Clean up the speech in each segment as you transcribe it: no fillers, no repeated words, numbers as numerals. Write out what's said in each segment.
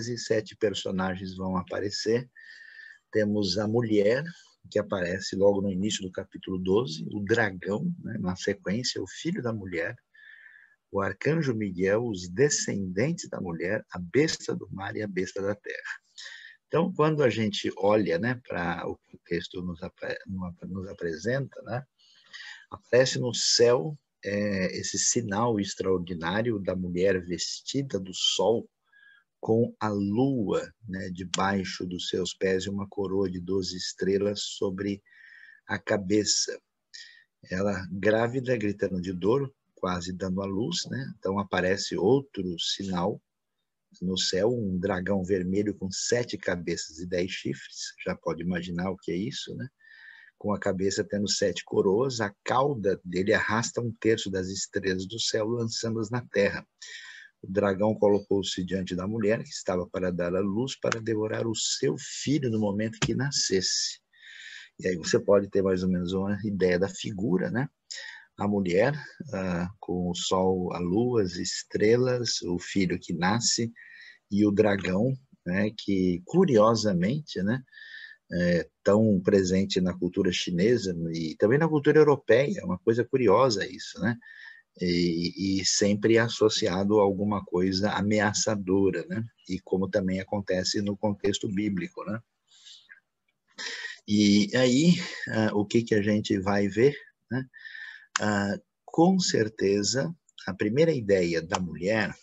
e 7 personagens vão aparecer. Temos a mulher, que aparece logo no início do capítulo 12, o dragão, né, na sequência, o filho da mulher, o arcanjo Miguel, os descendentes da mulher, a besta do mar e a besta da terra. Então, quando a gente olha, né, para o que o texto nos apresenta, né, aparece no céu esse sinal extraordinário da mulher vestida do sol, com a lua, né, debaixo dos seus pés e uma coroa de 12 estrelas sobre a cabeça. Ela grávida, gritando de dor, quase dando à luz, né? Então aparece outro sinal no céu, um dragão vermelho com 7 cabeças e 10 chifres. Já pode imaginar o que é isso, né? Com a cabeça tendo 7 coroas, a cauda dele arrasta 1/3 das estrelas do céu, lançando-as na terra. O dragão colocou-se diante da mulher, que estava para dar à luz, para devorar o seu filho no momento que nascesse. E aí você pode ter mais ou menos uma ideia da figura, né? A mulher, com o sol, a lua, as estrelas, o filho que nasce, e o dragão, né? Que, curiosamente, né? Tão presente na cultura chinesa e também na cultura europeia, é uma coisa curiosa isso, né? E sempre associado a alguma coisa ameaçadora, né? E como também acontece no contexto bíblico, né? E aí, o que a gente vai ver, né? Com certeza, a primeira ideia da mulher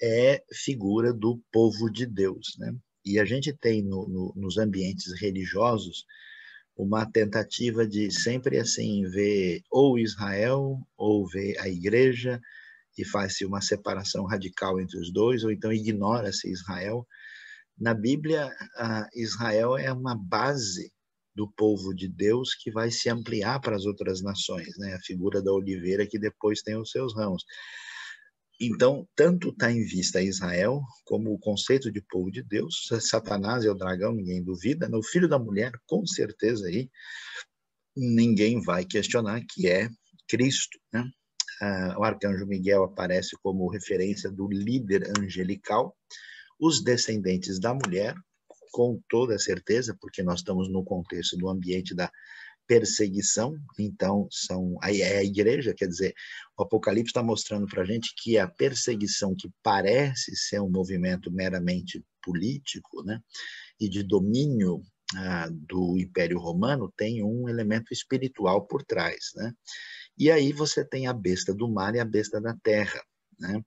é figura do povo de Deus, né? E a gente tem nos ambientes religiosos uma tentativa de sempre assim ver ou Israel ou ver a igreja, e faz-se uma separação radical entre os dois, ou então ignora-se Israel. Na Bíblia, Israel é uma base do povo de Deus que vai se ampliar para as outras nações, né? A figura da oliveira que depois tem os seus ramos. Então, tanto está em vista Israel, como o conceito de povo de Deus. Satanás é o dragão, ninguém duvida. O filho da mulher, com certeza, aí ninguém vai questionar que é Cristo, né? O arcanjo Miguel aparece como referência do líder angelical. Os descendentes da mulher, com toda certeza, porque nós estamos no contexto do ambiente da perseguição, então é a igreja, quer dizer, o Apocalipse está mostrando para a gente que a perseguição, que parece ser um movimento meramente político, né, e de domínio do Império Romano, tem um elemento espiritual por trás, né? E aí você tem a besta do mar e a besta da terra, né?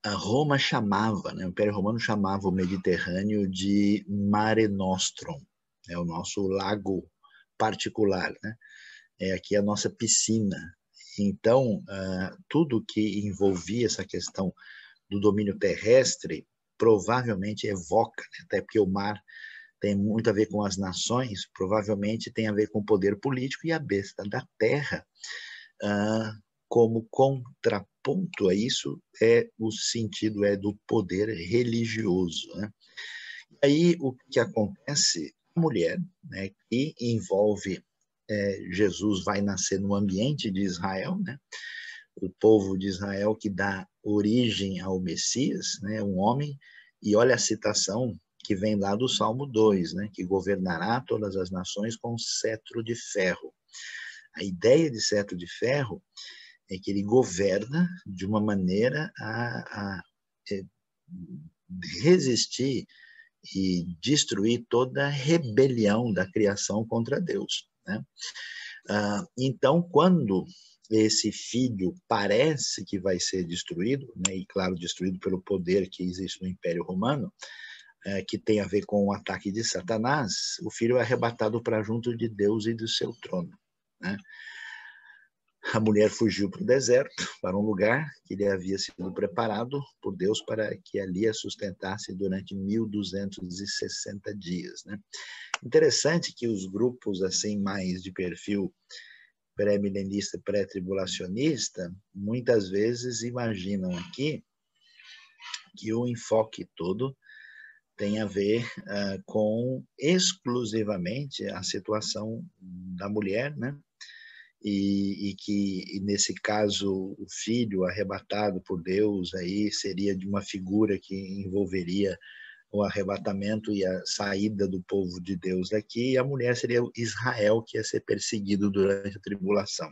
A Roma chamava, né, o Império Romano chamava o Mediterrâneo de Mare Nostrum, é o nosso lago particular, né? É aqui a nossa piscina. Então, tudo que envolvia essa questão do domínio terrestre provavelmente evoca, né? Até porque o mar tem muito a ver com as nações, provavelmente tem a ver com o poder político, e a besta da terra, como contraponto a isso, o sentido é do poder religioso, né? E aí o que acontece? A mulher, né, que envolve Jesus vai nascer no ambiente de Israel, né? O povo de Israel que dá origem ao Messias, né? Um homem, e olha a citação que vem lá do Salmo 2, né? Que governará todas as nações com cetro de ferro. A ideia de cetro de ferro é que ele governa de uma maneira a resistir e destruir toda a rebelião da criação contra Deus, né? Então, quando esse filho parece que vai ser destruído, né, e claro, destruído pelo poder que existe no Império Romano, que tem a ver com o ataque de Satanás, o filho é arrebatado para junto de Deus e do seu trono, né? A mulher fugiu para o deserto, para um lugar que lhe havia sido preparado por Deus para que ali a sustentasse durante 1260 dias, né? Interessante que os grupos assim mais de perfil pré-milenista, pré-tribulacionista, muitas vezes imaginam aqui que o enfoque todo tem a ver com exclusivamente a situação da mulher, né? e nesse caso o filho arrebatado por Deus aí seria de uma figura que envolveria o arrebatamento e a saída do povo de Deus daqui, e a mulher seria Israel, que ia ser perseguido durante a tribulação.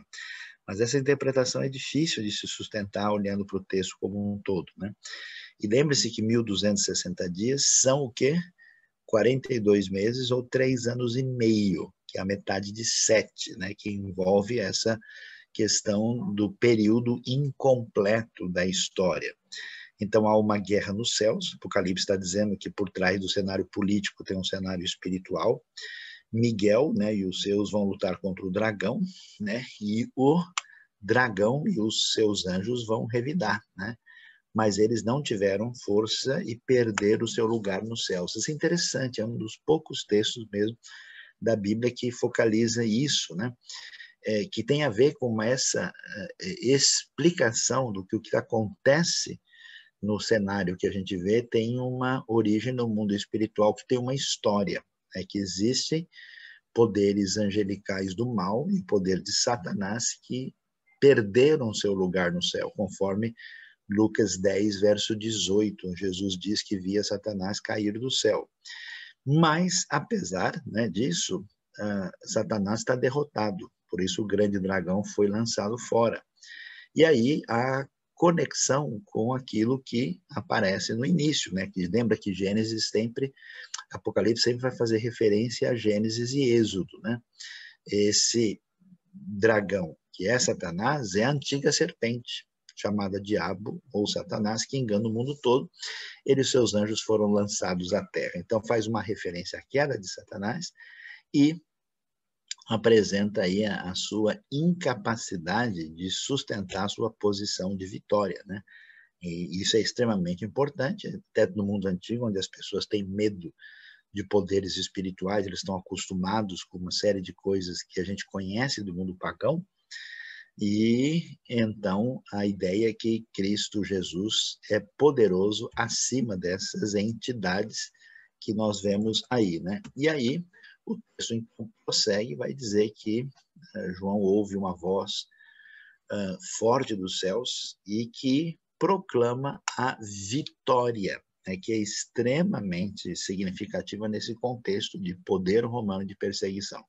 Mas essa interpretação é difícil de se sustentar olhando para o texto como um todo, né? E lembre-se que 1260 dias são o quê? 42 meses ou 3 anos e meio, que é a metade de 7, né? Que envolve essa questão do período incompleto da história. Então, há uma guerra nos céus. Apocalipse está dizendo que por trás do cenário político tem um cenário espiritual. Miguel, né, e os seus vão lutar contra o dragão, né, e o dragão e os seus anjos vão revidar, né, mas eles não tiveram força e perderam o seu lugar nos céus. Isso é interessante, é um dos poucos textos mesmo da Bíblia que focaliza isso, né, que tem a ver com essa explicação do que o que acontece no cenário que a gente vê tem uma origem no mundo espiritual que tem uma história, né, que existem poderes angelicais do mal e poder de Satanás que perderam seu lugar no céu, conforme Lucas 10, verso 18, Jesus diz que via Satanás cair do céu. Mas, apesar, né, disso, Satanás está derrotado, por isso o grande dragão foi lançado fora. E aí a conexão com aquilo que aparece no início, né? Que lembra que Gênesis sempre, Apocalipse sempre vai fazer referência a Gênesis e Êxodo, né? Esse dragão, que é Satanás, é a antiga serpente, chamada Diabo ou Satanás, que engana o mundo todo. Ele e seus anjos foram lançados à terra. Então faz uma referência à queda de Satanás e apresenta aí a sua incapacidade de sustentar a sua posição de vitória, né? E isso é extremamente importante, até no mundo antigo, onde as pessoas têm medo de poderes espirituais, eles estão acostumados com uma série de coisas que a gente conhece do mundo pagão, e então a ideia é que Cristo Jesus é poderoso acima dessas entidades que nós vemos aí, né? E aí o texto então prossegue e vai dizer que João ouve uma voz forte dos céus e que proclama a vitória, né, que é extremamente significativa nesse contexto de poder romano de perseguição.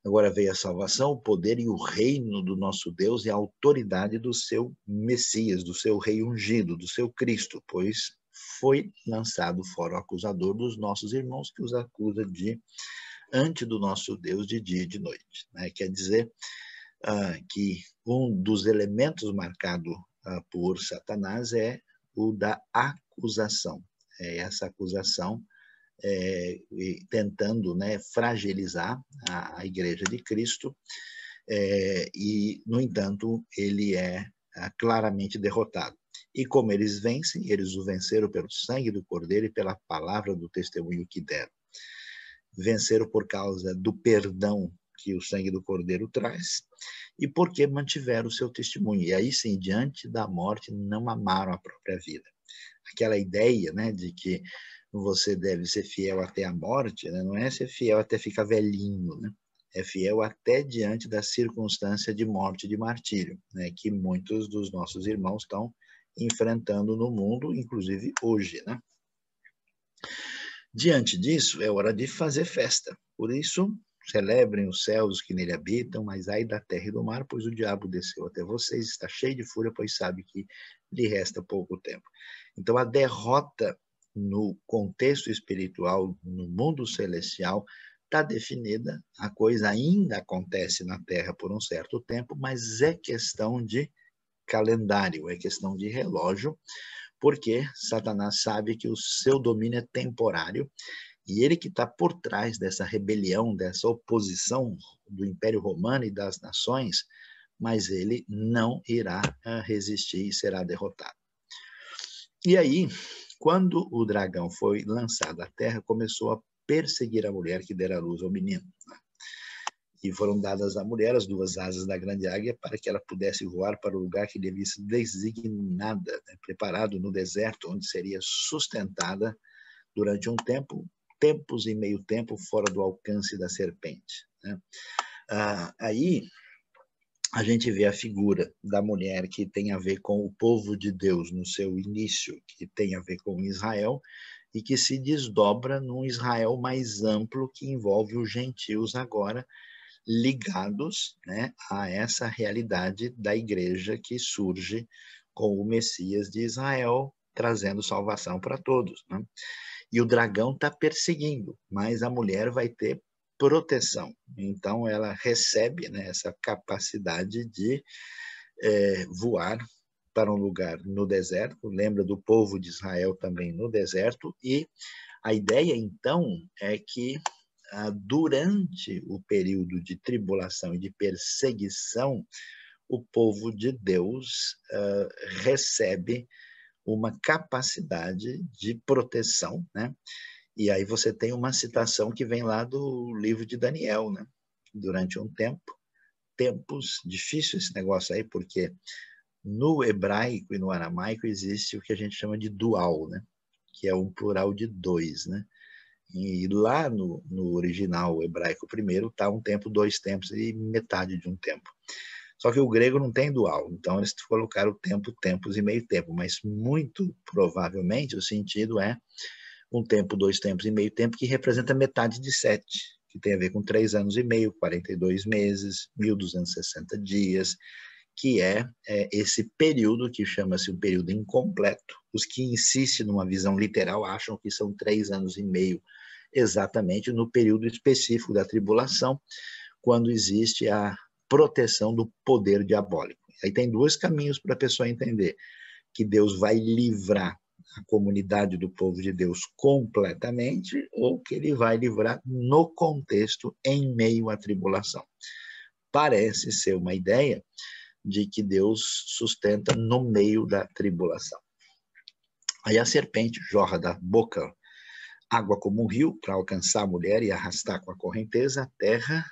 Agora veio a salvação, o poder e o reino do nosso Deus e a autoridade do seu Messias, do seu rei ungido, do seu Cristo, pois foi lançado fora o acusador dos nossos irmãos, que os acusa ante do nosso Deus de dia e de noite. Né? Quer dizer que um dos elementos marcado por Satanás é o da acusação. Essa acusação tentando, né, fragilizar a Igreja de Cristo, e, no entanto, ele é claramente derrotado. E como eles vencem, eles o venceram pelo sangue do Cordeiro e pela palavra do testemunho que deram. Venceram por causa do perdão que o sangue do Cordeiro traz e porque mantiveram o seu testemunho. E aí sim, diante da morte, não amaram a própria vida. Aquela ideia, né, de que você deve ser fiel até a morte, né, não é ser fiel até ficar velhinho, né? É fiel até diante da circunstância de morte, de martírio, né, que muitos dos nossos irmãos estão enfrentando no mundo, inclusive hoje, né? Diante disso, é hora de fazer festa. Por isso, celebrem os céus que nele habitam, mas ai da terra e do mar, pois o diabo desceu até vocês, está cheio de fúria, pois sabe que lhe resta pouco tempo. Então, a derrota no contexto espiritual, no mundo celestial, está definida. A coisa ainda acontece na terra por um certo tempo, mas é questão de calendário, é questão de relógio, porque Satanás sabe que o seu domínio é temporário e ele que está por trás dessa rebelião, dessa oposição do Império Romano e das nações, mas ele não irá resistir e será derrotado. E aí, quando o dragão foi lançado à terra, começou a perseguir a mulher que dera luz ao menino. E foram dadas à mulher as duas asas da grande águia para que ela pudesse voar para o lugar que lhe havia sido designada, né, preparado no deserto, onde seria sustentada durante um tempo, tempos e meio tempo fora do alcance da serpente. Né? Aí a gente vê a figura da mulher que tem a ver com o povo de Deus no seu início, que tem a ver com Israel, e que se desdobra num Israel mais amplo, que envolve os gentios agora, ligados, né, a essa realidade da igreja que surge com o Messias de Israel, trazendo salvação para todos, né? E o dragão está perseguindo, mas a mulher vai ter proteção. Então, ela recebe, né, essa capacidade de voar para um lugar no deserto, lembra do povo de Israel também no deserto, e a ideia, então, é que durante o período de tribulação e de perseguição, o povo de Deus recebe uma capacidade de proteção, né? E aí você tem uma citação que vem lá do livro de Daniel, né? Durante um tempo, tempos, difícil esse negócio aí, porque no hebraico e no aramaico existe o que a gente chama de dual, né? Que é um plural de dois, né? E lá no original hebraico primeiro está um tempo, dois tempos e metade de um tempo. Só que o grego não tem dual, então eles colocaram tempo, tempos e meio tempo, mas muito provavelmente o sentido é um tempo, dois tempos e meio tempo, que representa metade de 7, que tem a ver com 3 anos e meio, 42 meses, 1.260 dias, que é esse período que chama-se um período incompleto. Os que insistem numa visão literal acham que são 3 anos e meio, exatamente no período específico da tribulação, quando existe a proteção do poder diabólico. Aí tem dois caminhos para a pessoa entender: que Deus vai livrar a comunidade do povo de Deus completamente, ou que ele vai livrar no contexto, em meio à tribulação. Parece ser uma ideia de que Deus sustenta no meio da tribulação. Aí a serpente jorra da boca água como um rio para alcançar a mulher e arrastar com a correnteza a terra,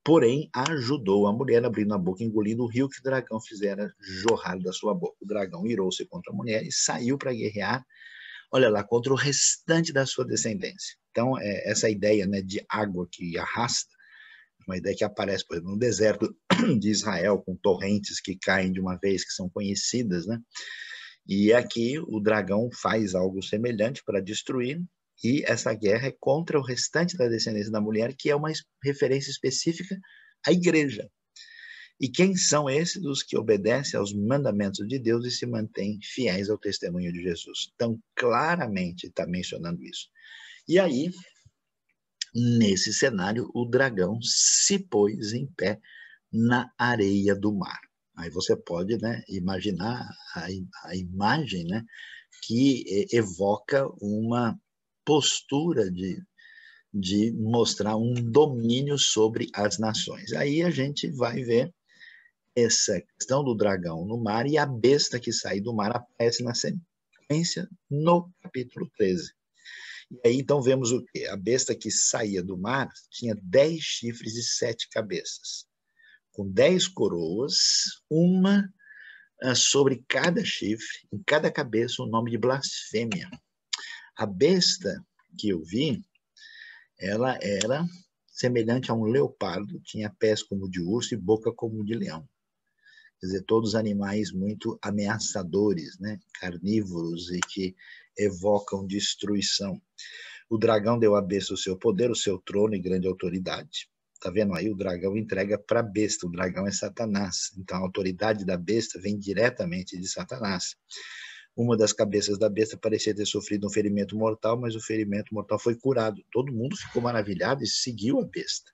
porém ajudou a mulher, abrindo a boca, engolindo o rio que o dragão fizera jorrar da sua boca. O dragão irou-se contra a mulher e saiu para guerrear, olha lá, contra o restante da sua descendência. Então, essa ideia, né, de água que arrasta, uma ideia que aparece, por exemplo, no deserto de Israel, com torrentes que caem de uma vez, que são conhecidas, né? E aqui o dragão faz algo semelhante para destruir, e essa guerra é contra o restante da descendência da mulher, que é uma referência específica à igreja. E quem são esses? Os que obedecem aos mandamentos de Deus e se mantêm fiéis ao testemunho de Jesus. Então, claramente está mencionando isso. E aí, nesse cenário, o dragão se pôs em pé na areia do mar. Aí você pode, né, imaginar a imagem, né, que evoca uma postura de mostrar um domínio sobre as nações. Aí a gente vai ver essa questão do dragão no mar, e a besta que sai do mar aparece na sequência no capítulo 13. E aí então vemos o quê? A besta que saía do mar tinha 10 chifres e 7 cabeças, com 10 coroas, uma sobre cada chifre, em cada cabeça o nome de blasfêmia. A besta que eu vi, ela era semelhante a um leopardo, tinha pés como de urso e boca como de leão. Quer dizer, todos animais muito ameaçadores, né? Carnívoros e que evocam destruição. O dragão deu à besta o seu poder, o seu trono e grande autoridade. Tá vendo aí? O dragão entrega para a besta. O dragão é Satanás. Então a autoridade da besta vem diretamente de Satanás. Uma das cabeças da besta parecia ter sofrido um ferimento mortal, mas o ferimento mortal foi curado. Todo mundo ficou maravilhado e seguiu a besta.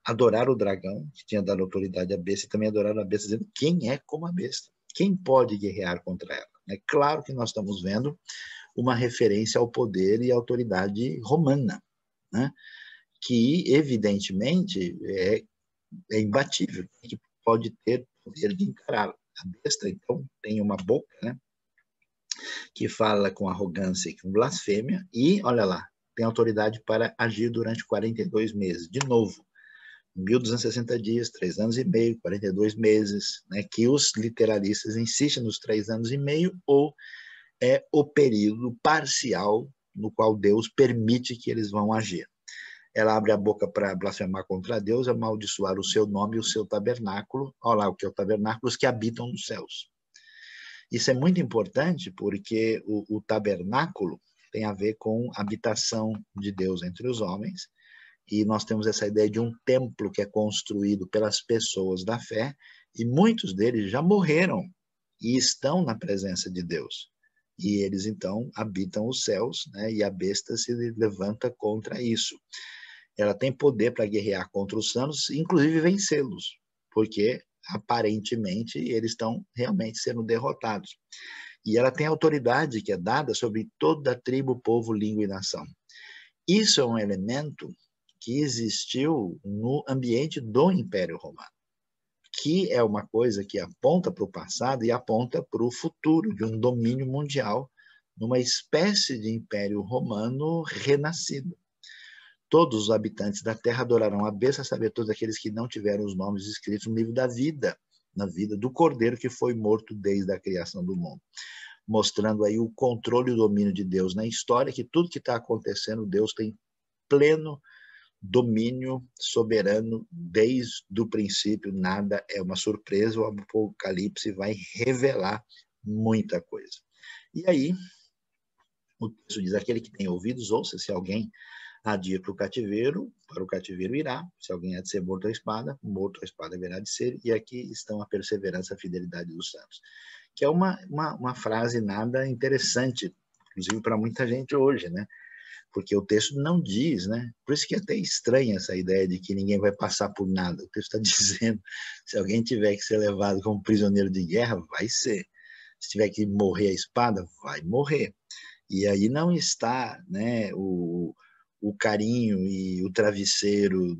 Adoraram o dragão, que tinha dado autoridade à besta, e também adoraram a besta, dizendo: quem é como a besta? Quem pode guerrear contra ela? É claro que nós estamos vendo uma referência ao poder e à autoridade romana, né? Que, evidentemente, é imbatível, que pode ter poder de encará-la. A besta, então, tem uma boca, né, que fala com arrogância e com blasfêmia, e, olha lá, tem autoridade para agir durante 42 meses. De novo, 1.260 dias, 3 anos e meio, 42 meses, né, que os literalistas insistem nos 3 anos e meio, ou é o período parcial no qual Deus permite que eles vão agir. ela abre a boca para blasfemar contra Deus, amaldiçoar o seu nome e o seu tabernáculo. Olha lá o que é o tabernáculo, os que habitam nos céus. Isso é muito importante porque o tabernáculo tem a ver com a habitação de Deus entre os homens, e nós temos essa ideia de um templo que é construído pelas pessoas da fé, e muitos deles já morreram e estão na presença de Deus. E eles, então, habitam os céus, né? E a besta se levanta contra isso. Ela tem poder para guerrear contra os santos, inclusive vencê-los, porque, aparentemente, eles estão realmente sendo derrotados. E ela tem autoridade que é dada sobre toda a tribo, povo, língua e nação. Isso é um elemento que existiu no ambiente do Império Romano, que é uma coisa que aponta para o passado e aponta para o futuro de um domínio mundial, numa espécie de Império Romano renascido. Todos os habitantes da terra adorarão a besta, a saber, todos aqueles que não tiveram os nomes escritos no livro da vida, na vida do Cordeiro que foi morto desde a criação do mundo. Mostrando aí o controle e o domínio de Deus na história, que tudo que está acontecendo, Deus tem pleno domínio soberano desde o princípio, nada é uma surpresa, o Apocalipse vai revelar muita coisa. E aí, o texto diz, aquele que tem ouvidos, ouça, se alguém há de ir para o cativeiro irá, se alguém há de ser morto à espada haverá de ser, e aqui estão a perseverança e a fidelidade dos santos. Que é uma frase nada interessante, inclusive para muita gente hoje, né? Porque o texto não diz, né? Por isso que é até estranha essa ideia de que ninguém vai passar por nada. O texto está dizendo, se alguém tiver que ser levado como prisioneiro de guerra, vai ser. Se tiver que morrer à espada, vai morrer. E aí não está, né, o carinho e o travesseiro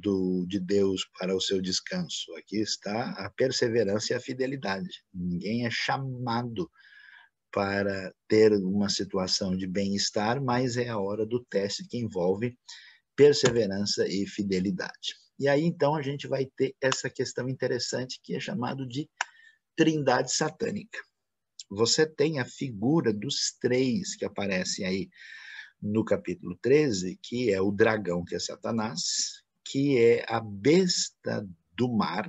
de Deus para o seu descanso. Aqui está a perseverança e a fidelidade. Ninguém é chamado para ter uma situação de bem-estar, mas é a hora do teste que envolve perseverança e fidelidade. E aí, então, a gente vai ter essa questão interessante que é chamado de trindade satânica. Você tem a figura dos três que aparecem aí no capítulo 13, que é o dragão, que é Satanás, que é a besta do mar,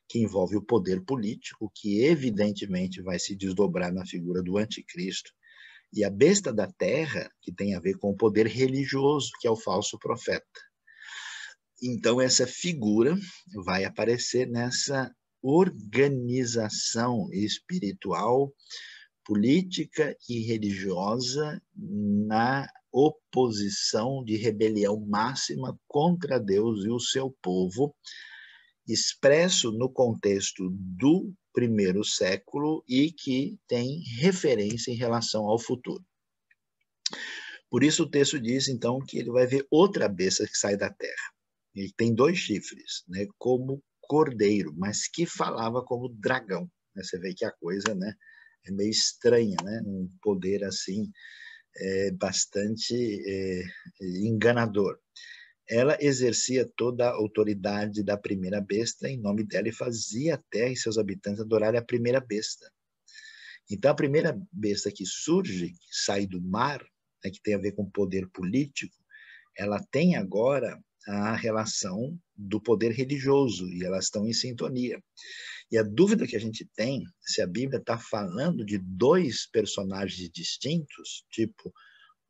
que envolve o poder político, que evidentemente vai se desdobrar na figura do anticristo, e a besta da terra, que tem a ver com o poder religioso, que é o falso profeta. Então, essa figura vai aparecer nessa organização espiritual, política e religiosa na oposição de rebelião máxima contra Deus e o seu povo, expresso no contexto do primeiro século e que tem referência em relação ao futuro. Por isso o texto diz, então, que ele vai ver outra besta que sai da terra. Ele tem 2 chifres, né, como cordeiro, mas que falava como dragão. Você vê que a coisa, né, é meio estranha, né, um poder assim bastante enganador. Ela exercia toda a autoridade da primeira besta em nome dela e fazia a terra e seus habitantes adorarem a primeira besta. Então, a primeira besta que surge, que sai do mar, né, que tem a ver com poder político, ela tem agora a relação do poder religioso e elas estão em sintonia. E a dúvida que a gente tem, se a Bíblia está falando de 2 personagens distintos, tipo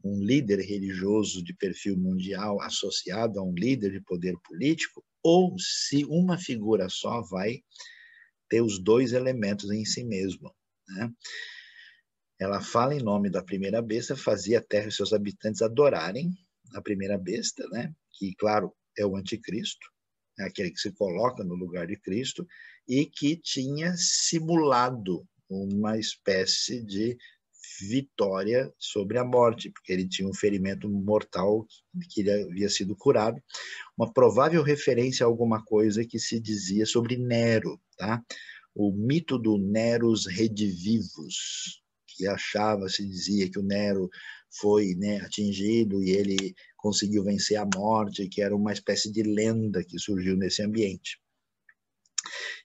um líder religioso de perfil mundial associado a um líder de poder político, ou se uma figura só vai ter os 2 elementos em si mesma, né? Ela fala em nome da primeira besta, fazia a terra e seus habitantes adorarem a primeira besta, né? Que, claro, é o anticristo, é aquele que se coloca no lugar de Cristo, e que tinha simulado uma espécie de vitória sobre a morte, porque ele tinha um ferimento mortal que ele havia sido curado, uma provável referência a alguma coisa que se dizia sobre Nero, tá? O mito do Neros Redivivus, que se dizia que o Nero foi, né, atingido e ele conseguiu vencer a morte, que era uma espécie de lenda que surgiu nesse ambiente.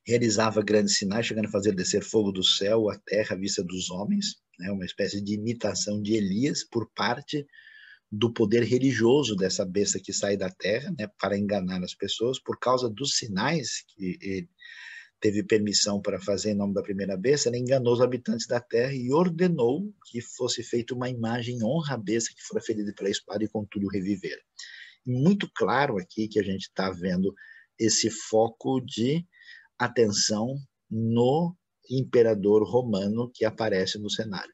Realizava grandes sinais, chegando a fazer descer fogo do céu à terra à vista dos homens, né, uma espécie de imitação de Elias por parte do poder religioso dessa besta que sai da terra, né, para enganar as pessoas, por causa dos sinais que ele teve permissão para fazer em nome da primeira besta, ele enganou os habitantes da terra e ordenou que fosse feita uma imagem em honra à besta que fora ferida pela espada e contudo reviver. Muito claro aqui que a gente está vendo esse foco de atenção no imperador romano que aparece no cenário.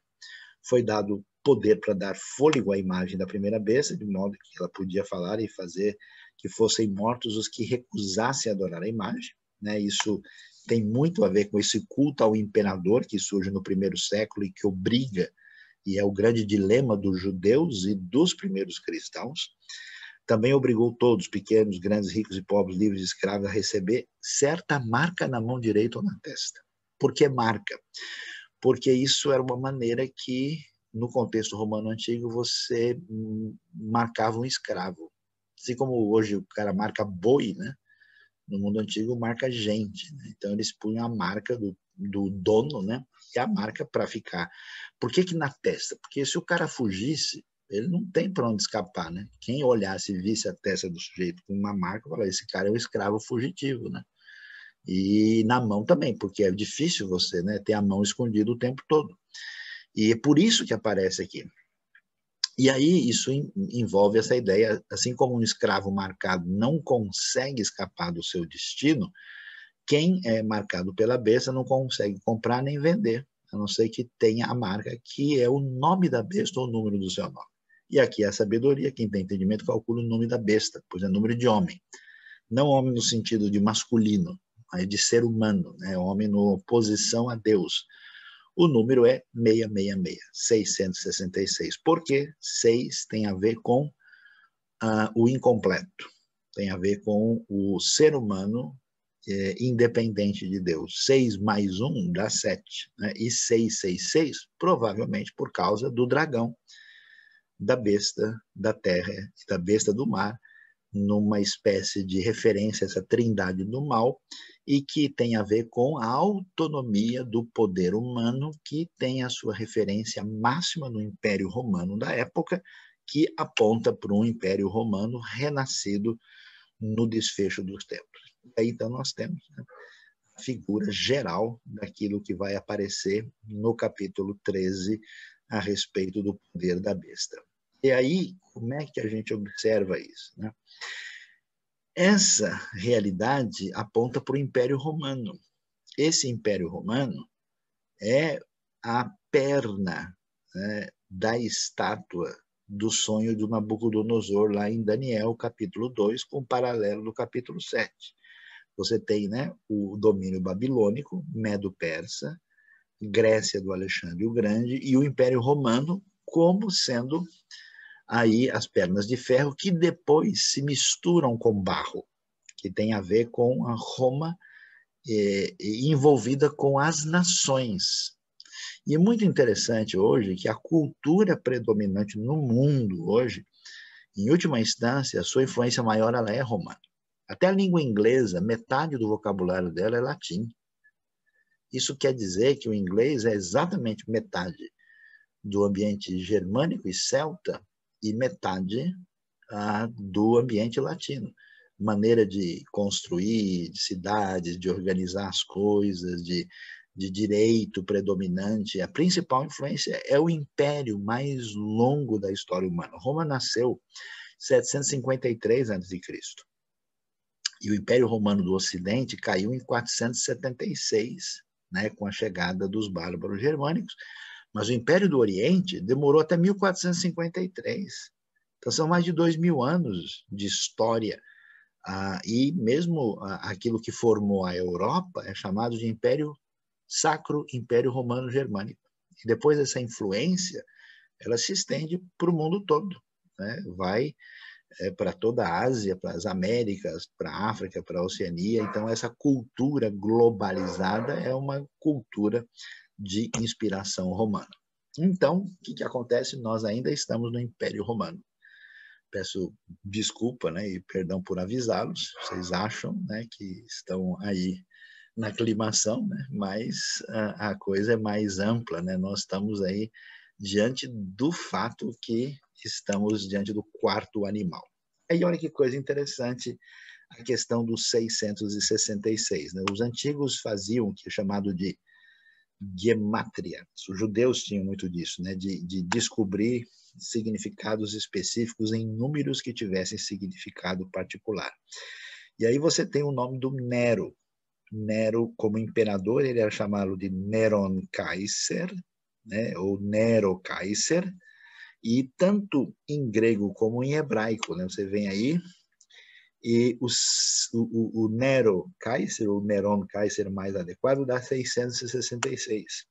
Foi dado poder para dar fôlego à imagem da primeira besta, de modo que ela podia falar e fazer que fossem mortos os que recusassem adorar a imagem, né? Isso tem muito a ver com esse culto ao imperador que surge no primeiro século e que obriga, e é o grande dilema dos judeus e dos primeiros cristãos. Também obrigou todos, pequenos, grandes, ricos e pobres, livres e escravos, a receber certa marca na mão direita ou na testa. Por que marca? Porque isso era uma maneira que, no contexto romano antigo, você marcava um escravo. Assim como hoje o cara marca boi, né? No mundo antigo marca gente, né? Então eles punham a marca do dono, né? E a marca para ficar. Por que na testa? Porque se o cara fugisse, ele não tem para onde escapar, né? Quem olhasse e visse a testa do sujeito com uma marca, fala, esse cara é um escravo fugitivo, né? E na mão também, porque é difícil você, né, ter a mão escondida o tempo todo. E é por isso que aparece aqui. E aí isso envolve essa ideia, assim como um escravo marcado não consegue escapar do seu destino, quem é marcado pela besta não consegue comprar nem vender, a não ser que tenha a marca, que é o nome da besta ou o número do seu nome. E aqui é a sabedoria, quem tem entendimento calcula o nome da besta, pois é número de homem. Não homem no sentido de masculino, mas de ser humano, né? Homem na oposição a Deus. O número é 666, 666. Por quê? 6 tem a ver com o incompleto, tem a ver com o ser humano independente de Deus. 6 mais 1 dá 7, né? E 666, provavelmente por causa do dragão, da besta da terra e da besta do mar, numa espécie de referência a essa trindade do mal, e que tem a ver com a autonomia do poder humano, que tem a sua referência máxima no Império Romano da época, que aponta para um Império Romano renascido no desfecho dos tempos. Aí então nós temos, né, a figura geral daquilo que vai aparecer no capítulo 13 a respeito do poder da besta. E aí, como é que a gente observa isso, né? Essa realidade aponta para o Império Romano. Esse Império Romano é a perna, né, da estátua do sonho de Nabucodonosor, lá em Daniel, capítulo 2, com paralelo do capítulo 7. Você tem, né, o domínio babilônico, Medo-Persa, Grécia do Alexandre o Grande e o Império Romano como sendo aí as pernas de ferro que depois se misturam com barro, que tem a ver com a Roma envolvida com as nações. E é muito interessante hoje que a cultura predominante no mundo hoje, em última instância, a sua influência maior ela é romana. Até a língua inglesa, metade do vocabulário dela é latim. Isso quer dizer que o inglês é exatamente metade do ambiente germânico e celta e metade do ambiente latino. Maneira de construir, de cidades, de organizar as coisas, de direito predominante. A principal influência é o império mais longo da história humana. Roma nasceu em 753 a.C. E o Império Romano do Ocidente caiu em 476, né, com a chegada dos bárbaros germânicos. Mas o Império do Oriente demorou até 1453. Então, são mais de 2.000 anos de história. E mesmo aquilo que formou a Europa é chamado de Império Sacro Império Romano Germânico. E depois essa influência, ela se estende para o mundo todo, né? Vai para toda a Ásia, para as Américas, para a África, para a Oceania. Então, essa cultura globalizada é uma cultura de inspiração romana. Então, o que acontece? Nós ainda estamos no Império Romano. Peço desculpa, né, e perdão por avisá-los. Vocês acham, né, que estão aí na aclimação, né, mas a coisa é mais ampla, né? Nós estamos aí diante do fato que estamos diante do quarto animal. Aí olha que coisa interessante a questão dos 666. Né? Os antigos faziam o que é chamado de gemátria. Os judeus tinham muito disso, né? de descobrir significados específicos em números que tivessem significado particular. E aí você tem o nome do Nero. Nero, como imperador, ele era chamado de Neron Kaiser, né? Ou Nero Kaiser, e tanto em grego como em hebraico, né? Você vem aí, e o Nero Kaiser, o Neron Kaiser mais adequado, dá 666.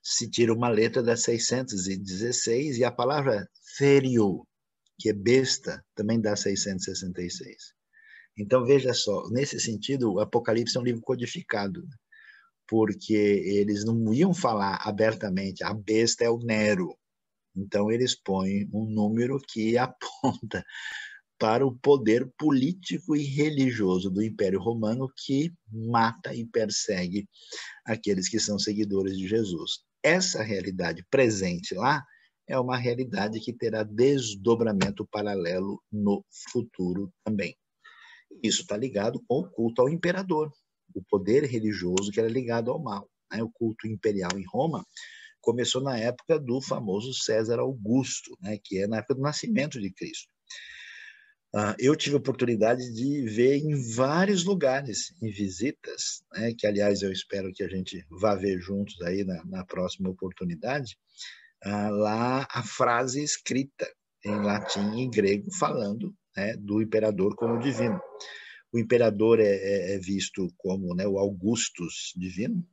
Se tira uma letra, dá 616, e a palavra therio, que é besta, também dá 666. Então, veja só, nesse sentido, o Apocalipse é um livro codificado, porque eles não iam falar abertamente, a besta é o Nero. Então, eles põem um número que aponta para o poder político e religioso do Império Romano, que mata e persegue aqueles que são seguidores de Jesus. Essa realidade presente lá é uma realidade que terá desdobramento paralelo no futuro também. Isso está ligado com o culto ao imperador, o poder religioso que era ligado ao mal. Né? O culto imperial em Roma começou na época do famoso César Augusto, né? Que é na época do nascimento de Cristo. Eu tive a oportunidade de ver em vários lugares, em visitas, né? Que, aliás, eu espero que a gente vá ver juntos aí na próxima oportunidade, lá a frase escrita em latim e grego falando, né, do imperador como divino. O imperador é visto como, né, o Augustus divino,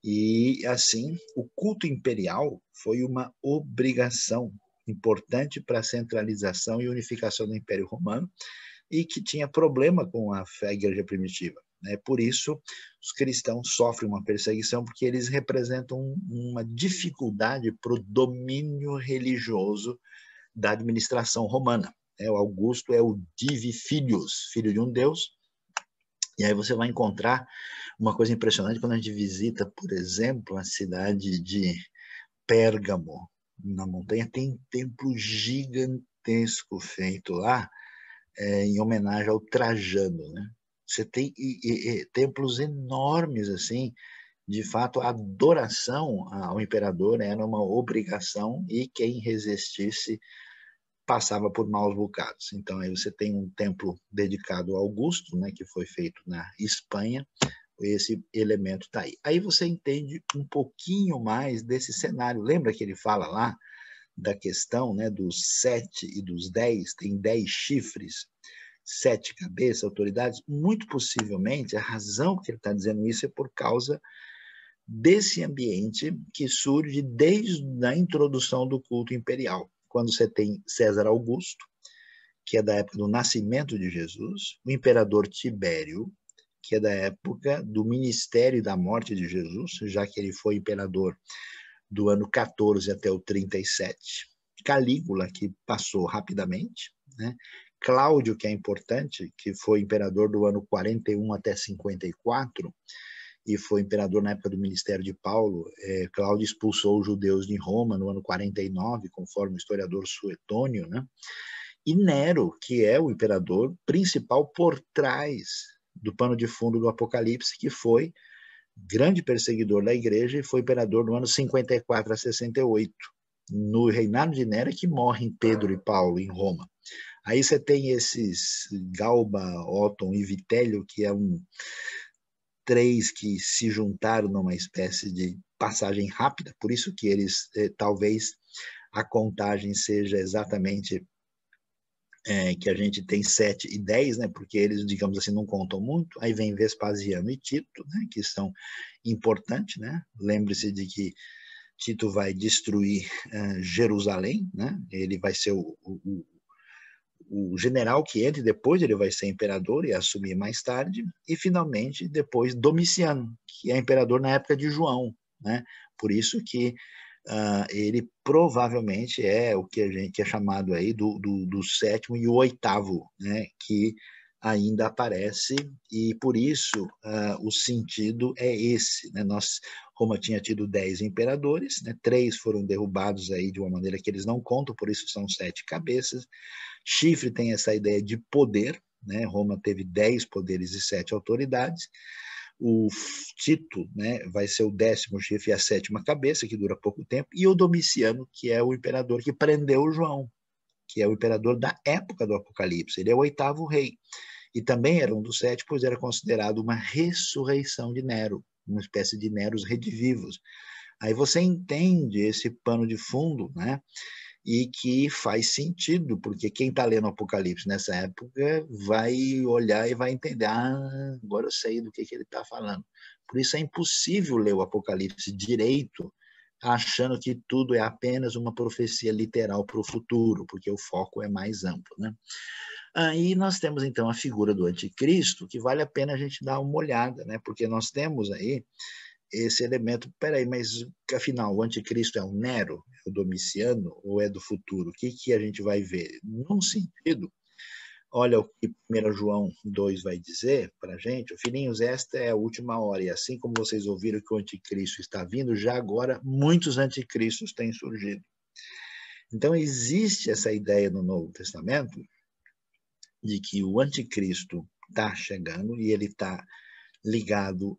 e assim o culto imperial foi uma obrigação importante para a centralização e unificação do Império Romano, e que tinha problema com a fé igreja primitiva. Né? Por isso, os cristãos sofrem uma perseguição, porque eles representam uma dificuldade para o domínio religioso da administração romana. O Augusto é o Divi Filius, filho de um Deus, e aí você vai encontrar uma coisa impressionante quando a gente visita, por exemplo, a cidade de Pérgamo, na montanha, tem um templo gigantesco feito lá, em homenagem ao Trajano. Né? Você tem templos enormes, assim, de fato, a adoração ao imperador era uma obrigação, e quem resistisse passava por maus bocados. Então, aí você tem um templo dedicado a Augusto, né, que foi feito na Espanha, esse elemento está aí. Aí você entende um pouquinho mais desse cenário. Lembra que ele fala lá da questão, né, dos 7 e dos 10, tem 10 chifres, 7 cabeças, autoridades? Muito possivelmente, a razão que ele está dizendo isso é por causa desse ambiente que surge desde a introdução do culto imperial, quando você tem César Augusto, que é da época do nascimento de Jesus, o imperador Tibério, que é da época do ministério e da morte de Jesus, já que ele foi imperador do ano 14 até o 37, Calígula, que passou rapidamente, né? Cláudio, que é importante, que foi imperador do ano 41 até 54, e foi imperador na época do ministério de Paulo. Cláudio expulsou os judeus de Roma no ano 49, conforme o historiador Suetônio, né? E Nero, que é o imperador principal por trás do pano de fundo do Apocalipse, que foi grande perseguidor da igreja e foi imperador no ano 54 a 68. No reinado de Nero que morrem Pedro e Paulo em Roma. Aí você tem esses Galba, Otton e Vitélio, que é três que se juntaram numa espécie de passagem rápida, por isso que eles, talvez a contagem seja exatamente que a gente tem 7 e 10, né, porque eles, digamos assim, não contam muito. Aí vem Vespasiano e Tito, né, que são importantes. Né? Lembre-se de que Tito vai destruir Jerusalém, né? Ele vai ser o general que entra, e depois ele vai ser imperador e assumir mais tarde, e finalmente depois Domiciano, que é imperador na época de João. Né? Por isso que ele provavelmente é o que a gente é chamado aí do sétimo e o oitavo, né? Que ainda aparece, e por isso o sentido é esse, né? Roma tinha tido 10 imperadores, né? 3 foram derrubados aí de uma maneira que eles não contam, por isso são 7 cabeças. Chifre tem essa ideia de poder, né? Roma teve 10 poderes e 7 autoridades. O Tito, né, vai ser o 10º chifre e a 7ª cabeça, que dura pouco tempo, e o Domiciano, que é o imperador que prendeu o João, que é o imperador da época do Apocalipse. Ele é o 8º rei. E também era um dos 7, pois era considerado uma ressurreição de Nero, uma espécie de Neros redivivos. Aí você entende esse pano de fundo, né? E que faz sentido, porque quem está lendo Apocalipse nessa época vai olhar e vai entender, agora eu sei do que ele está falando. Por isso é impossível ler o Apocalipse direito, achando que tudo é apenas uma profecia literal para o futuro, porque o foco é mais amplo, né? Aí nós temos, então, a figura do anticristo, que vale a pena a gente dar uma olhada, né? Porque nós temos aí esse elemento, peraí, mas afinal, o anticristo é o Nero, é o Domiciano, ou é do futuro? O que a gente vai ver? Num sentido, olha o que 1 João 2 vai dizer para a gente, filhinhos, esta é a última hora, e assim como vocês ouviram que o anticristo está vindo, já agora muitos anticristos têm surgido. Então existe essa ideia no Novo Testamento de que o anticristo está chegando e ele está ligado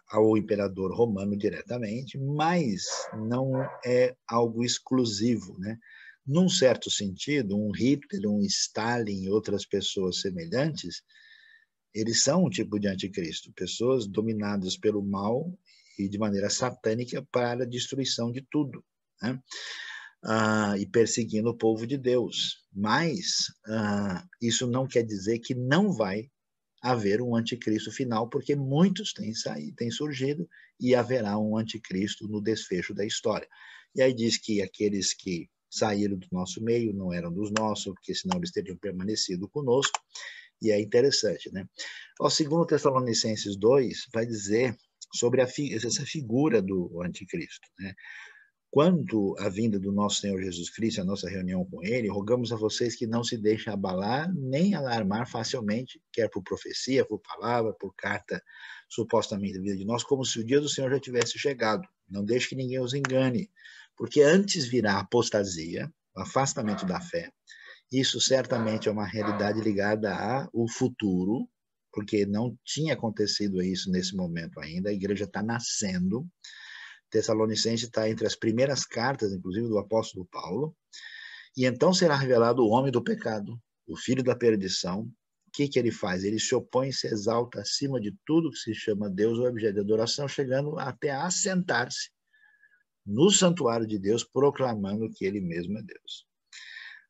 ao imperador romano diretamente, mas não é algo exclusivo, né? Num certo sentido, um Hitler, um Stalin e outras pessoas semelhantes, eles são um tipo de anticristo, pessoas dominadas pelo mal e de maneira satânica para a destruição de tudo, né? E perseguindo o povo de Deus. Mas isso não quer dizer que não vai haver um anticristo final, porque muitos têm surgido e haverá um anticristo no desfecho da história. E aí diz que aqueles que saíram do nosso meio não eram dos nossos, porque senão eles teriam permanecido conosco, e é interessante, né? O 2 Tessalonicenses 2 vai dizer sobre essa figura do anticristo, né? Quanto à vinda do nosso Senhor Jesus Cristo, a nossa reunião com Ele, rogamos a vocês que não se deixem abalar nem alarmar facilmente, quer por profecia, por palavra, por carta supostamente vinda de nós, como se o dia do Senhor já tivesse chegado. Não deixe que ninguém os engane, porque antes virá a apostasia, o afastamento da fé. Isso certamente é uma realidade ligada ao futuro, porque não tinha acontecido isso nesse momento ainda, a igreja está nascendo. Tessalonicense está entre as primeiras cartas, inclusive, do apóstolo Paulo. E então será revelado o homem do pecado, o filho da perdição. O que ele faz? Ele se opõe e se exalta acima de tudo que se chama Deus ou objeto de adoração, chegando até a assentar-se no santuário de Deus, proclamando que ele mesmo é Deus.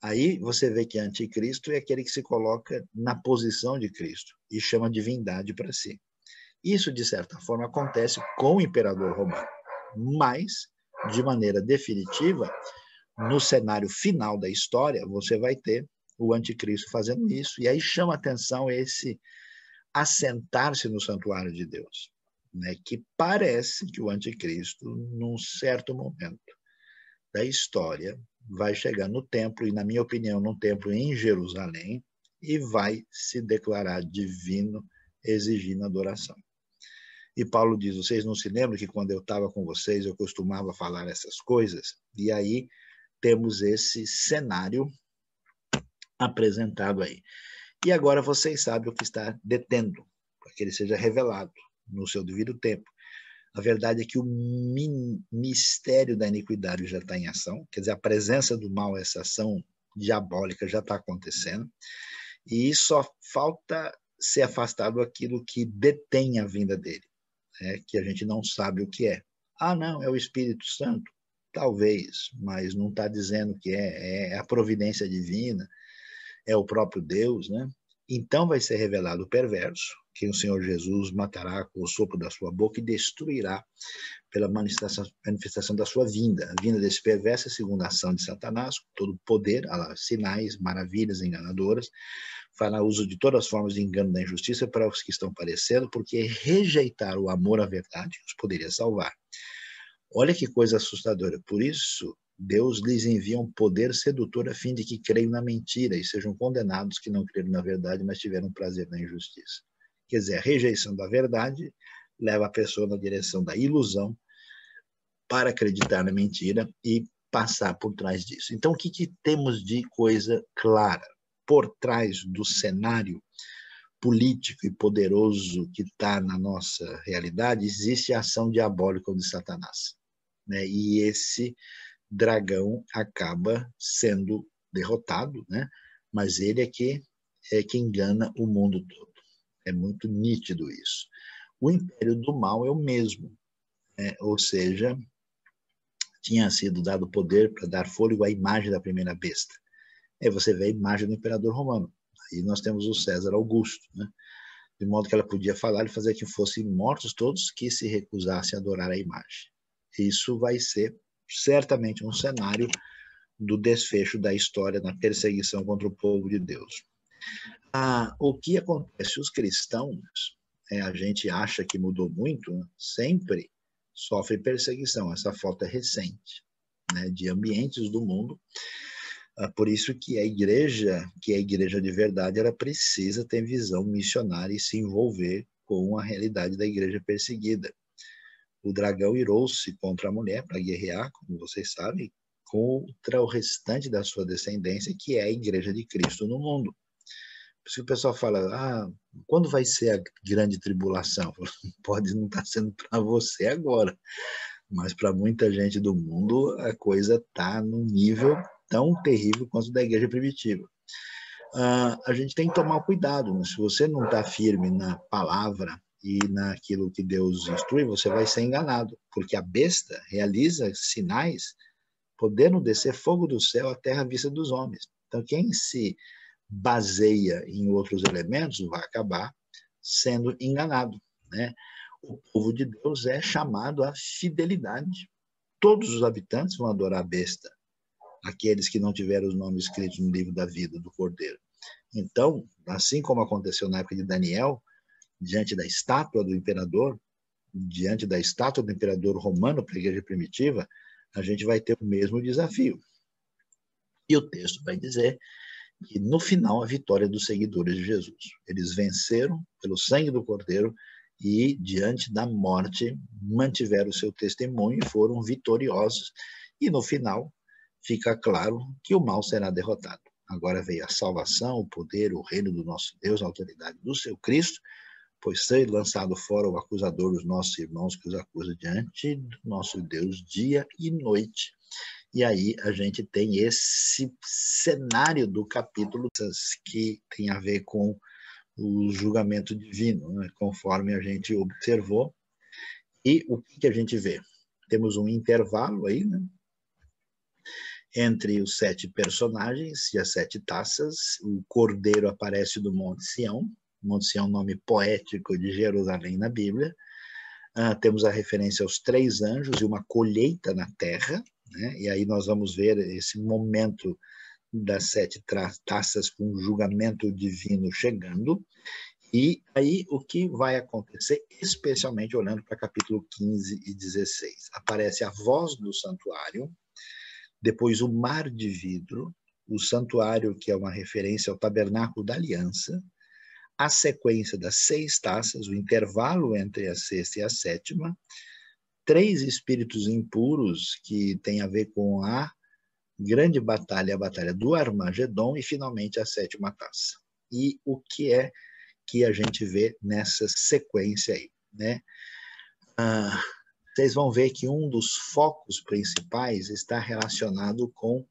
Aí você vê que anticristo é aquele que se coloca na posição de Cristo e chama divindade para si. Isso, de certa forma, acontece com o imperador romano. Mas, de maneira definitiva, no cenário final da história, você vai ter o anticristo fazendo isso, e aí chama atenção esse assentar-se no santuário de Deus, né? Que parece que o anticristo, num certo momento da história, vai chegar no templo, e na minha opinião, no templo em Jerusalém, e vai se declarar divino, exigindo adoração. E Paulo diz, vocês não se lembram que quando eu estava com vocês eu costumava falar essas coisas? E aí temos esse cenário apresentado aí. E agora vocês sabem o que está detendo, para que ele seja revelado no seu devido tempo. A verdade é que o mistério da iniquidade já está em ação, quer dizer, a presença do mal, essa ação diabólica já está acontecendo, e só falta ser afastado aquilo que detém a vinda dele. Que a gente não sabe o que é. Não, é o Espírito Santo? Talvez, mas não está dizendo que é a providência divina, é o próprio Deus, né? Então vai ser revelado o perverso, que o Senhor Jesus matará com o sopro da sua boca e destruirá pela manifestação da sua vinda. A vinda desse perverso é segundo a ação de Satanás, com todo o poder, sinais, maravilhas enganadoras, fará uso de todas as formas de engano da injustiça para os que estão parecendo, porque rejeitar o amor à verdade os poderia salvar. Olha que coisa assustadora. Por isso, Deus lhes envia um poder sedutor a fim de que creiam na mentira e sejam condenados que não creram na verdade, mas tiveram prazer na injustiça. Quer dizer, a rejeição da verdade leva a pessoa na direção da ilusão para acreditar na mentira e passar por trás disso. Então, o que temos de coisa clara? Por trás do cenário político e poderoso que está na nossa realidade, existe a ação diabólica de Satanás, né? E esse dragão acaba sendo derrotado, né? Mas ele é que engana o mundo todo. É muito nítido isso. O império do mal é o mesmo, né? Ou seja, tinha sido dado poder para dar fôlego à imagem da primeira besta. Aí você vê a imagem do imperador romano. Aí nós temos o César Augusto, né? De modo que ela podia falar e fazer que fossem mortos todos que se recusassem a adorar a imagem. Isso vai ser certamente um cenário do desfecho da história na perseguição contra o povo de Deus. O que acontece? Os cristãos, a gente acha que mudou muito, né? Sempre sofre perseguição. Essa foto é recente, né? De ambientes do mundo. Por isso que a igreja de verdade, ela precisa ter visão missionária e se envolver com a realidade da igreja perseguida. O dragão irou-se contra a mulher para guerrear, como vocês sabem, contra o restante da sua descendência, que é a igreja de Cristo no mundo. Por isso que o pessoal fala, quando vai ser a grande tribulação? Pode não estar sendo para você agora, mas para muita gente do mundo a coisa está num nível tão terrível quanto da igreja primitiva. A gente tem que tomar cuidado, né? Se você não está firme na palavra e naquilo que Deus instrui, você vai ser enganado, porque a besta realiza sinais, podendo descer fogo do céu à terra à vista dos homens. Então, quem se baseia em outros elementos vai acabar sendo enganado, né? O povo de Deus é chamado à fidelidade. Todos os habitantes vão adorar a besta, aqueles que não tiveram os nomes escritos no livro da vida do Cordeiro. Então, assim como aconteceu na época de Daniel, diante da estátua do imperador romano para a igreja primitiva, a gente vai ter o mesmo desafio. E o texto vai dizer que, no final, a vitória dos seguidores de Jesus. Eles venceram pelo sangue do Cordeiro e, diante da morte, mantiveram o seu testemunho e foram vitoriosos. E, no final, fica claro que o mal será derrotado. Agora veio a salvação, o poder, o reino do nosso Deus, a autoridade do seu Cristo, pois ser lançado fora o acusador dos nossos irmãos que os acusa diante do nosso Deus dia e noite. E aí a gente tem esse cenário do capítulo que tem a ver com o julgamento divino, né, conforme a gente observou. E o que a gente vê? Temos um intervalo aí, né, entre os 7 personagens e as 7 taças. O Cordeiro aparece do Monte Sião. Monte Sião é um nome poético de Jerusalém na Bíblia. Temos a referência aos 3 anjos e uma colheita na terra, né? E aí nós vamos ver esse momento das 7 taças com o julgamento divino chegando. E aí o que vai acontecer, especialmente olhando para capítulo 15 e 16? Aparece a voz do santuário, depois o mar de vidro, o santuário, que é uma referência ao tabernáculo da aliança, a sequência das 6 taças, o intervalo entre a 6ª e a 7ª, 3 espíritos impuros, que tem a ver com a grande batalha, a batalha do Armagedon, e finalmente a 7ª taça. E o que é que a gente vê nessa sequência aí, né? Vocês vão ver que um dos focos principais está relacionado com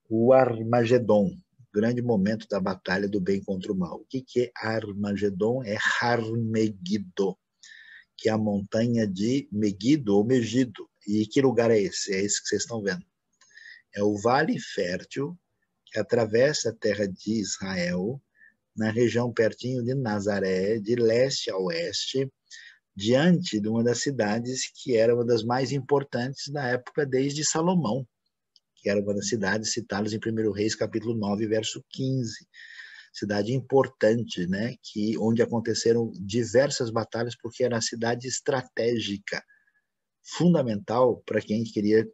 o Armagedon, o grande momento da batalha do bem contra o mal. O que é Armagedon? É Har-Megiddo, que é a montanha de Megiddo ou Megido. E que lugar é esse? É esse que vocês estão vendo. É o Vale Fértil, que atravessa a terra de Israel, na região pertinho de Nazaré, de leste a oeste, diante de uma das cidades que era uma das mais importantes da época desde Salomão, que era uma das cidades citadas em 1 Reis, capítulo 9, verso 15. Cidade importante, né? Onde aconteceram diversas batalhas, porque era a cidade estratégica, fundamental para quem queria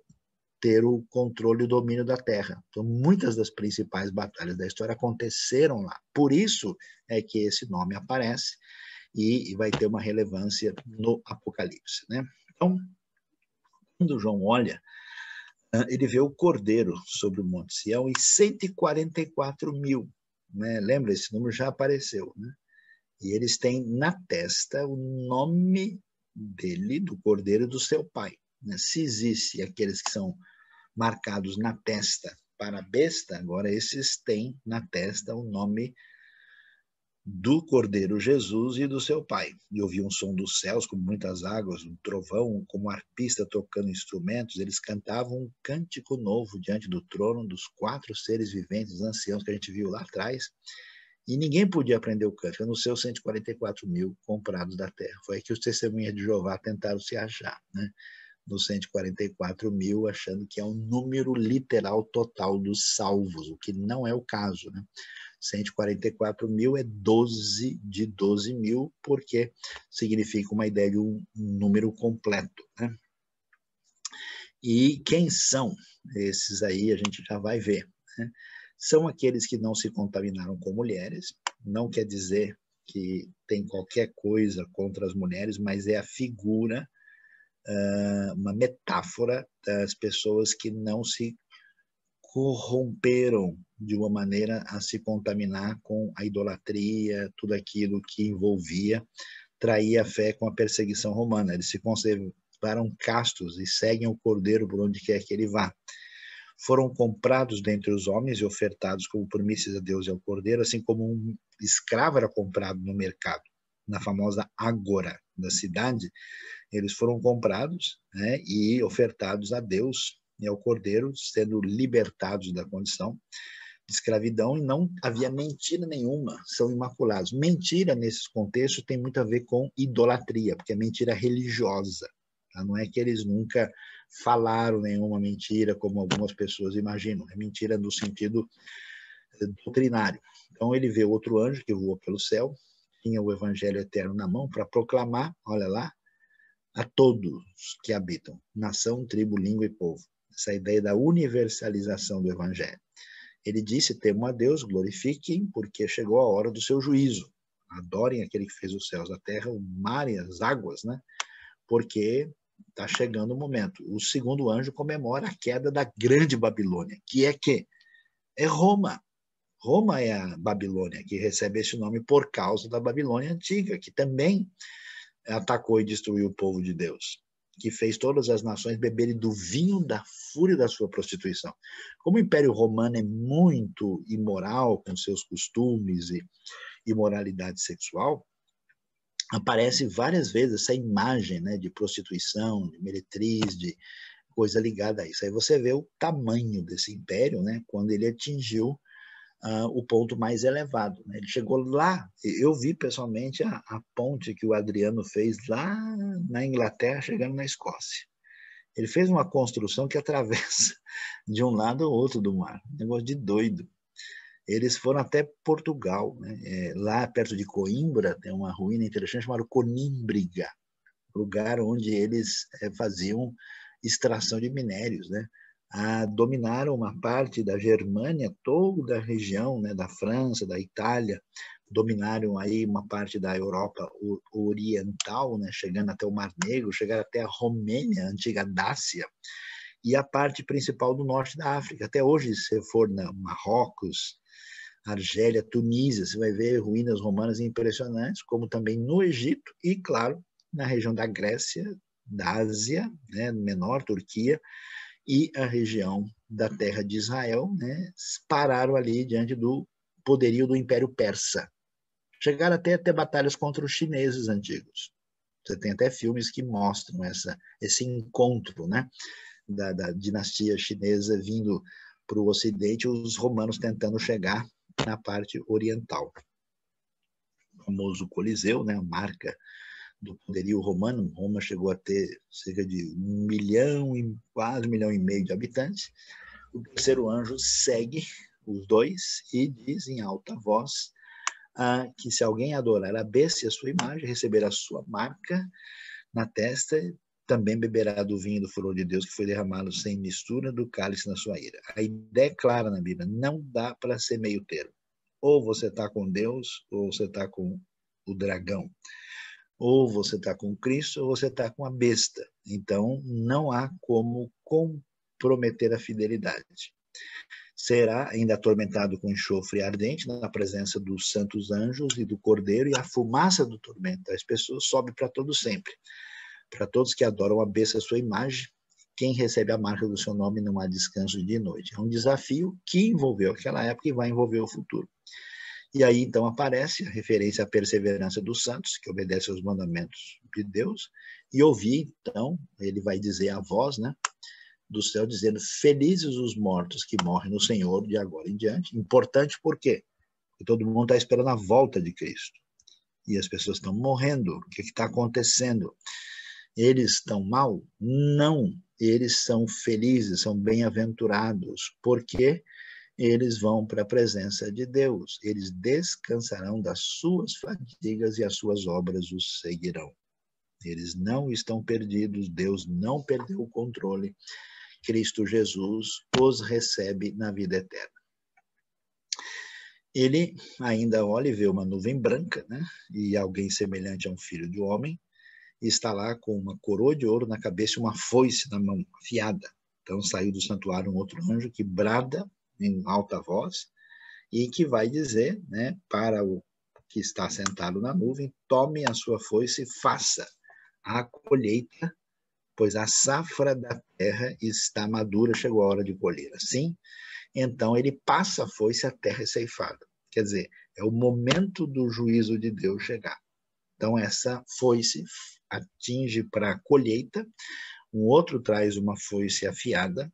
ter o controle e o domínio da terra. Então, muitas das principais batalhas da história aconteceram lá. Por isso é que esse nome aparece e vai ter uma relevância no Apocalipse, né? Então, quando João olha, ele vê o Cordeiro sobre o Monte Sião e 144 mil, né? Lembra, esse número já apareceu, né? E eles têm na testa o nome dele, do Cordeiro, do seu pai. Se existe aqueles que são marcados na testa para a besta, agora esses têm na testa o nome do Cordeiro Jesus e do seu pai. E ouvi um som dos céus, como muitas águas, um trovão, como um arpista tocando instrumentos. Eles cantavam um cântico novo diante do trono dos 4 seres viventes, os anciãos que a gente viu lá atrás. E ninguém podia aprender o cântico, nos seus 144 mil comprados da terra. Foi aí que os testemunhas de Jeová tentaram se achar, né? Nos 144 mil, achando que é um número literal total dos salvos, o que não é o caso, né? 144 mil é 12 de 12 mil, porque significa uma ideia de um número completo, né? E quem são esses aí, a gente já vai ver, né? São aqueles que não se contaminaram com mulheres, não quer dizer que tem qualquer coisa contra as mulheres, mas é a figura, uma metáfora das pessoas que não se corromperam de uma maneira a se contaminar com a idolatria, tudo aquilo que envolvia trair a fé com a perseguição romana. Eles se conservaram castos e seguem o Cordeiro por onde quer que ele vá. Foram comprados dentre os homens e ofertados como primícias a Deus e ao Cordeiro, assim como um escravo era comprado no mercado, na famosa ágora da cidade. Eles foram comprados, né, e ofertados a Deus e ao Cordeiro, sendo libertados da condição de escravidão, e não havia mentira nenhuma, são imaculados. Mentira, nesses contextos, tem muito a ver com idolatria, porque é mentira religiosa. Tá? Não é que eles nunca falaram nenhuma mentira, como algumas pessoas imaginam. É mentira no sentido doutrinário. Então, ele vê outro anjo que voou pelo céu, tinha o evangelho eterno na mão para proclamar, olha lá, a todos que habitam, nação, tribo, língua e povo. Essa ideia da universalização do evangelho. Ele disse, temam a Deus, glorifiquem, porque chegou a hora do seu juízo. Adorem aquele que fez os céus, a terra, o mar e as águas, né? Porque está chegando o momento. O segundo anjo comemora a queda da grande Babilônia, que é Roma. Roma é a Babilônia, que recebe esse nome por causa da Babilônia antiga, que também atacou e destruiu o povo de Deus, que fez todas as nações beberem do vinho da fúria da sua prostituição. Como o Império Romano é muito imoral com seus costumes e imoralidade sexual, aparece várias vezes essa imagem, né, de prostituição, de meretriz, de coisa ligada a isso. Aí você vê o tamanho desse império, né, quando ele atingiu o ponto mais elevado. Né? Ele chegou lá, eu vi pessoalmente a ponte que o Adriano fez lá na Inglaterra, chegando na Escócia. Ele fez uma construção que atravessa de um lado ao outro do mar, um negócio de doido. Eles foram até Portugal, né? Lá perto de Coimbra tem uma ruína interessante chamada Conímbriga, lugar onde eles faziam extração de minérios, né? Dominaram uma parte da Germânia, toda a região, né, da França, da Itália, dominaram aí uma parte da Europa oriental, né, chegando até o Mar Negro, chegaram até a Romênia, a antiga Dácia, e a parte principal do norte da África. Até hoje, se você for na Marrocos, Argélia, Tunísia, você vai ver ruínas romanas impressionantes, como também no Egito e, claro, na região da Grécia, da Ásia, né, menor, Turquia, e a região da terra de Israel, né, pararam ali diante do poderio do Império Persa. Chegaram até a ter batalhas contra os chineses antigos. Você tem até filmes que mostram esse encontro, né, da dinastia chinesa vindo para o Ocidente, os romanos tentando chegar na parte oriental. O famoso Coliseu, né, a marca do poderio romano. Roma chegou a ter cerca de 1 milhão, quase 1,5 milhão de habitantes. O terceiro anjo segue os dois e diz em alta voz que se alguém adorar a besta e a sua imagem, receberá a sua marca na testa, também beberá do vinho do furor de Deus que foi derramado sem mistura do cálice na sua ira. A ideia é clara na Bíblia, não dá para ser meio termo. Ou você está com Deus, ou você está com o dragão. Ou você está com Cristo, ou você está com a besta. Então, não há como comprometer a fidelidade. Será ainda atormentado com enxofre ardente na presença dos santos anjos e do Cordeiro, e a fumaça do tormento das pessoas sobe para todo sempre. Para todos que adoram a besta, a sua imagem, quem recebe a marca do seu nome não há descanso de dia e noite. É um desafio que envolveu aquela época e vai envolver o futuro. E aí, então, aparece a referência à perseverança dos santos, que obedecem aos mandamentos de Deus, e ouvir, então, ele vai dizer a voz, né, do céu, dizendo, felizes os mortos que morrem no Senhor de agora em diante. Importante por quê? Porque todo mundo está esperando a volta de Cristo. E as pessoas estão morrendo. O que está acontecendo? Eles estão mal? Não. Eles são felizes, são bem-aventurados. Por quê? Eles vão para a presença de Deus. Eles descansarão das suas fadigas e as suas obras os seguirão. Eles não estão perdidos, Deus não perdeu o controle. Cristo Jesus os recebe na vida eterna. Ele ainda olha e vê uma nuvem branca, né? E alguém semelhante a um filho de homem, e está lá com uma coroa de ouro na cabeça e uma foice na mão, afiada. Então saiu do santuário um outro anjo que brada em alta voz e que vai dizer, né, para o que está sentado na nuvem, tome a sua foice e faça a colheita, pois a safra da terra está madura, chegou a hora de colher. Assim, então ele passa a foice, a terra é ceifada. Quer dizer, é o momento do juízo de Deus chegar. Então essa foice atinge para a colheita, um outro traz uma foice afiada,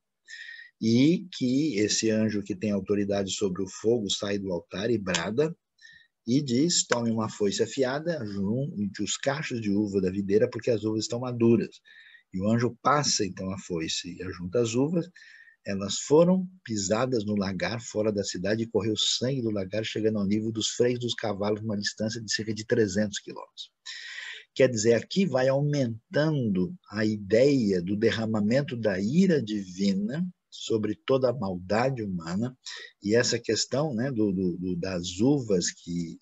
e que esse anjo que tem autoridade sobre o fogo sai do altar e brada, e diz, tome uma foice afiada, junte os cachos de uva da videira, porque as uvas estão maduras. E o anjo passa, então, a foice e ajunta as uvas, elas foram pisadas no lagar, fora da cidade, e correu sangue do lagar, chegando ao nível dos freios dos cavalos, numa distância de cerca de 300 quilômetros. Quer dizer, aqui vai aumentando a ideia do derramamento da ira divina sobre toda a maldade humana, e essa questão, né, das uvas que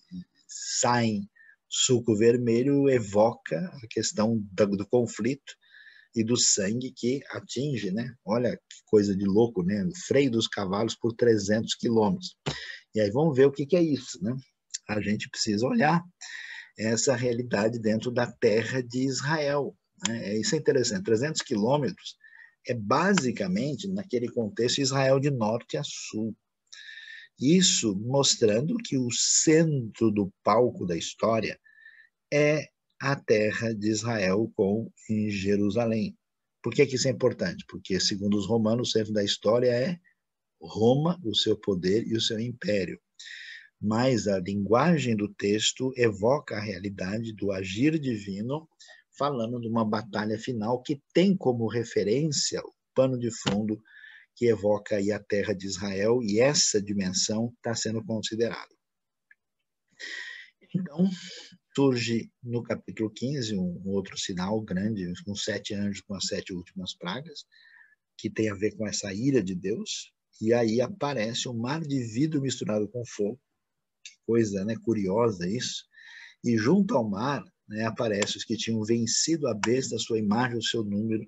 saem suco vermelho evoca a questão do conflito e do sangue que atinge, né? Olha que coisa de louco, né? O freio dos cavalos por 300 quilômetros. E aí vamos ver o que é isso, né? A gente precisa olhar essa realidade dentro da terra de Israel, né? Isso é interessante. 300 quilômetros é basicamente, naquele contexto, Israel de norte a sul. Isso mostrando que o centro do palco da história é a terra de Israel em Jerusalém. Por que isso é importante? Porque, segundo os romanos, o centro da história é Roma, o seu poder e o seu império. Mas a linguagem do texto evoca a realidade do agir divino, falando de uma batalha final que tem como referência o pano de fundo que evoca aí a terra de Israel, e essa dimensão está sendo considerada. Então, surge no capítulo 15 um outro sinal grande, com 7 anjos com as 7 últimas pragas, que tem a ver com essa ira de Deus, e aí aparece um mar de vidro misturado com fogo, que coisa, né, curiosa isso, e junto ao mar, né, aparecem os que tinham vencido a besta, a sua imagem, o seu número,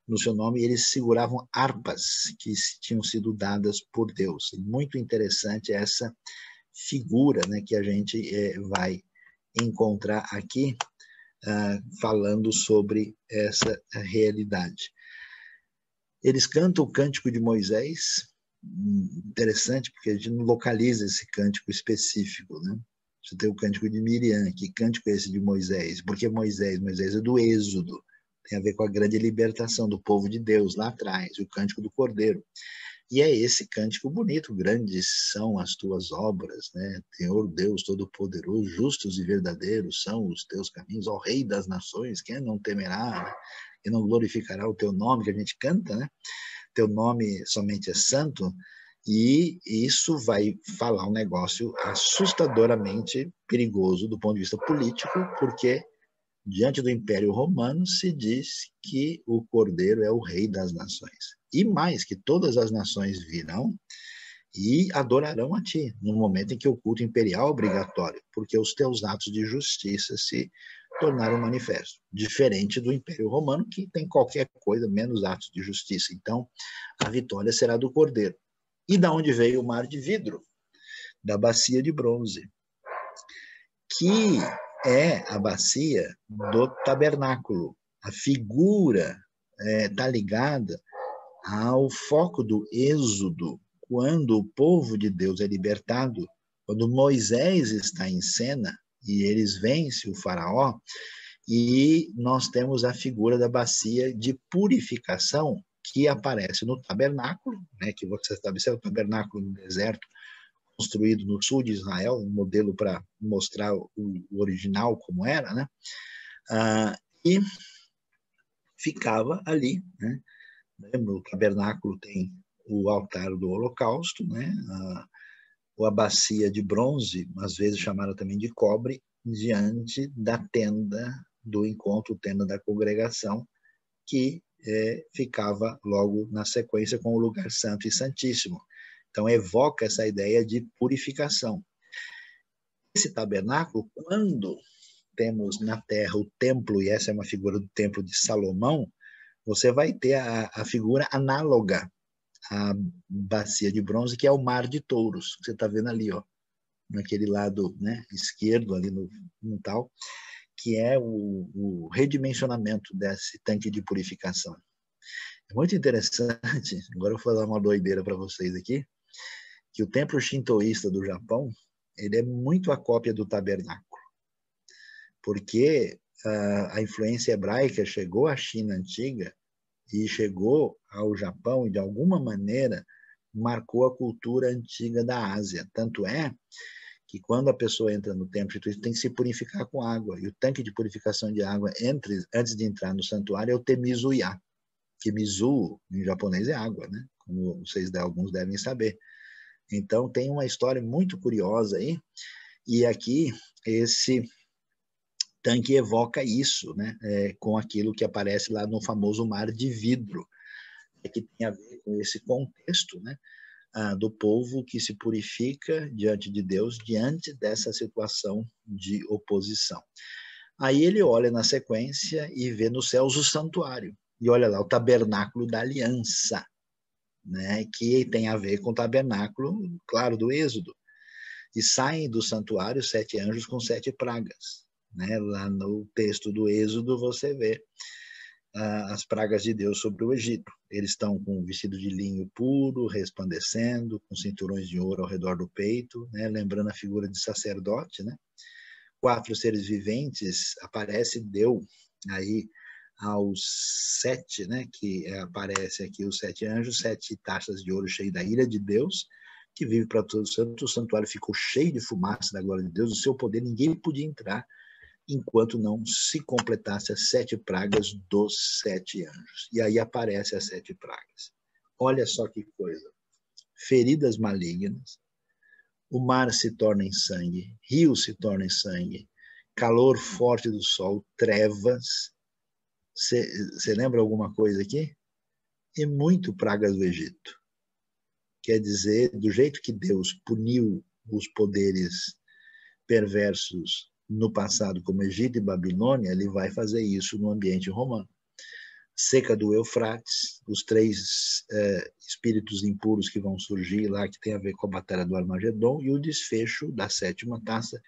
no seu nome, e eles seguravam harpas que tinham sido dadas por Deus. Muito interessante essa figura, né, que a gente vai encontrar aqui, falando sobre essa realidade. Eles cantam o cântico de Moisés, interessante, porque a gente não localiza esse cântico específico, né? Você tem o cântico de Miriam, que cântico é esse de Moisés? Porque Moisés é do Êxodo, tem a ver com a grande libertação do povo de Deus lá atrás, o cântico do Cordeiro. E é esse cântico bonito, grandes são as tuas obras, né? Senhor Deus Todo-Poderoso, justos e verdadeiros são os teus caminhos, ó Rei das nações, quem não temerá, né? E não glorificará o teu nome, que a gente canta, né? Teu nome somente é santo, e isso vai falar um negócio assustadoramente perigoso do ponto de vista político, porque diante do Império Romano, se diz que o Cordeiro é o Rei das Nações. E mais, que todas as nações virão e adorarão a ti, no momento em que o culto imperial é obrigatório, porque os teus atos de justiça se tornaram manifestos, diferente do Império Romano, que tem qualquer coisa menos atos de justiça. Então, a vitória será do Cordeiro. E da onde veio o mar de vidro? Da bacia de bronze, que é a bacia do tabernáculo. A figura está ligada ao foco do Êxodo, quando o povo de Deus é libertado, quando Moisés está em cena e eles vencem o faraó, e nós temos a figura da bacia de purificação que aparece no tabernáculo, né, que você sabe, é o tabernáculo no deserto, construído no sul de Israel, um modelo para mostrar o original como era, né? E ficava ali, né? No tabernáculo tem o altar do holocausto, né? A bacia de bronze, às vezes chamada também de cobre, diante da tenda do encontro, tenda da congregação, que ficava logo na sequência com o lugar santo e santíssimo. Então, evoca essa ideia de purificação. Esse tabernáculo, quando temos na terra o templo, e essa é uma figura do templo de Salomão, você vai ter a figura análoga à bacia de bronze, que é o mar de touros, que você está vendo ali, ó, naquele lado, né, esquerdo, ali no tal, que é o redimensionamento desse tanque de purificação. É muito interessante, agora eu vou falar uma doideira para vocês aqui, que o templo shintoísta do Japão, ele é muito a cópia do tabernáculo, porque a influência hebraica chegou à China antiga e chegou ao Japão e, de alguma maneira, marcou a cultura antiga da Ásia. Tanto é que quando a pessoa entra no templo, tem que se purificar com água. E o tanque de purificação de água antes de entrar no santuário é o Temizu-ya, que Mizu, em japonês, é água, né? Como alguns devem saber. Então, tem uma história muito curiosa aí, e aqui esse tanque evoca isso, né? Com aquilo que aparece lá no famoso mar de vidro, que tem a ver com esse contexto, né? Do povo que se purifica diante de Deus, diante dessa situação de oposição. Aí ele olha na sequência e vê nos céus o santuário, e olha lá, o tabernáculo da aliança, né, que tem a ver com o tabernáculo, claro, do Êxodo. E saem do santuário 7 anjos com 7 pragas. Né? Lá no texto do Êxodo você vê as pragas de Deus sobre o Egito. Eles estão com um vestido de linho puro, resplandecendo, com cinturões de ouro ao redor do peito, né? Lembrando a figura de sacerdote. Né? 4 seres viventes, aparece, deu aí aos 7, né, que aparece aqui os 7 anjos, 7 taças de ouro cheias da ira de Deus, que vive para todos os santos. O santuário ficou cheio de fumaça da glória de Deus, o seu poder, ninguém podia entrar enquanto não se completasse as 7 pragas dos 7 anjos. E aí aparecem as 7 pragas. Olha só que coisa. Feridas malignas, o mar se torna em sangue, rios se tornam em sangue, calor forte do sol, trevas. Você lembra alguma coisa aqui? E muito pragas do Egito. Quer dizer, do jeito que Deus puniu os poderes perversos no passado, como Egito e Babilônia, ele vai fazer isso no ambiente romano. Seca do Eufrates, os 3 espíritos impuros que vão surgir lá, que tem a ver com a batalha do Armagedon, e o desfecho da 7ª taça,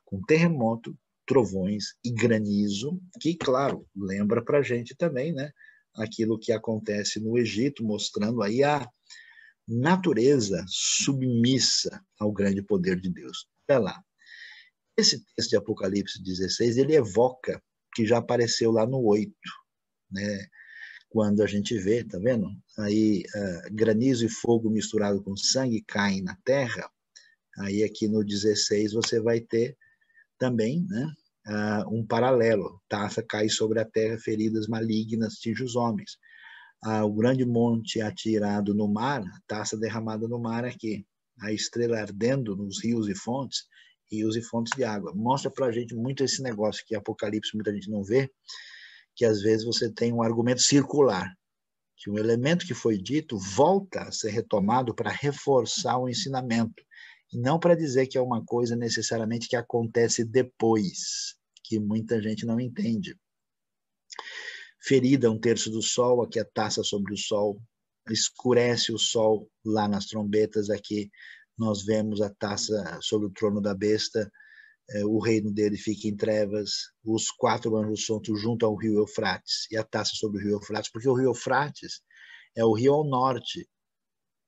com terremoto, trovões e granizo, que, claro, lembra para a gente também, né, aquilo que acontece no Egito, mostrando aí a natureza submissa ao grande poder de Deus. Olha lá. Esse texto de Apocalipse 16, ele evoca, que já apareceu lá no 8, né? Quando a gente vê, tá vendo? Aí granizo e fogo misturado com sangue caem na terra. Aí aqui no 16 você vai ter também, né, um paralelo. Taça cai sobre a terra, feridas malignas atingem os homens. O grande monte atirado no mar, taça derramada no mar aqui. A estrela ardendo nos rios e fontes, rios e fontes de água. Mostra para a gente muito esse negócio que Apocalipse muita gente não vê, que às vezes você tem um argumento circular, que o elemento que foi dito volta a ser retomado para reforçar o ensinamento, e não para dizer que é uma coisa necessariamente que acontece depois, que muita gente não entende. Ferida 1/3 do sol, aqui a taça sobre o sol, escurece o sol lá nas trombetas, aqui nós vemos a taça sobre o trono da besta, o reino dele fica em trevas, os 4 anjos santos junto ao rio Eufrates, e a taça sobre o rio Eufrates, porque o rio Eufrates é o rio ao norte,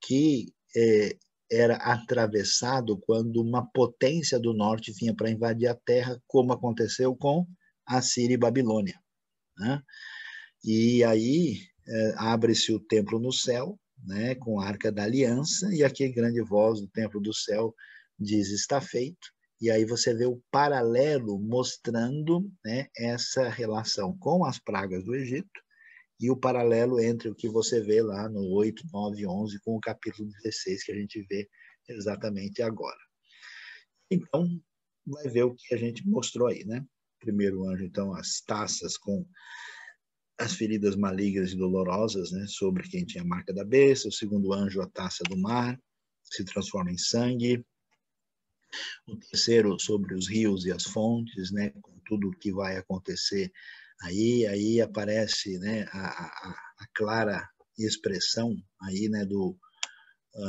que era atravessado quando uma potência do norte vinha para invadir a terra, como aconteceu com a Síria e Babilônia, né? E aí abre-se o templo no céu, né, com a Arca da Aliança, e aqui grande voz do templo do céu diz, está feito. E aí você vê o paralelo mostrando, né, essa relação com as pragas do Egito e o paralelo entre o que você vê lá no 8, 9, 11 com o capítulo 16 que a gente vê exatamente agora. Então, vai ver o que a gente mostrou aí, né? Primeiro anjo, então, as taças com as feridas malignas e dolorosas, né, sobre quem tinha a marca da besta. O segundo anjo, a taça do mar, se transforma em sangue. O terceiro, sobre os rios e as fontes, né, com tudo o que vai acontecer aí aparece, né, a clara expressão aí, né, do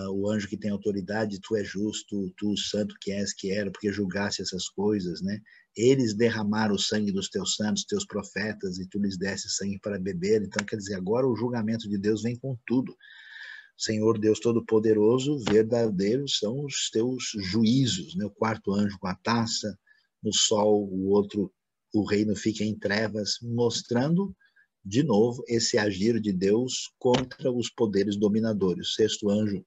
o anjo que tem autoridade, tu és justo, tu santo que és, que era, porque julgaste essas coisas, né? Eles derramaram o sangue dos teus santos, teus profetas, e tu lhes deste sangue para beber. Então, quer dizer, agora o julgamento de Deus vem com tudo. Senhor Deus Todo-Poderoso, verdadeiros são os teus juízos, né? O quarto anjo com a taça, no sol, o outro, o reino fica em trevas, mostrando de novo esse agir de Deus contra os poderes dominadores. O sexto anjo,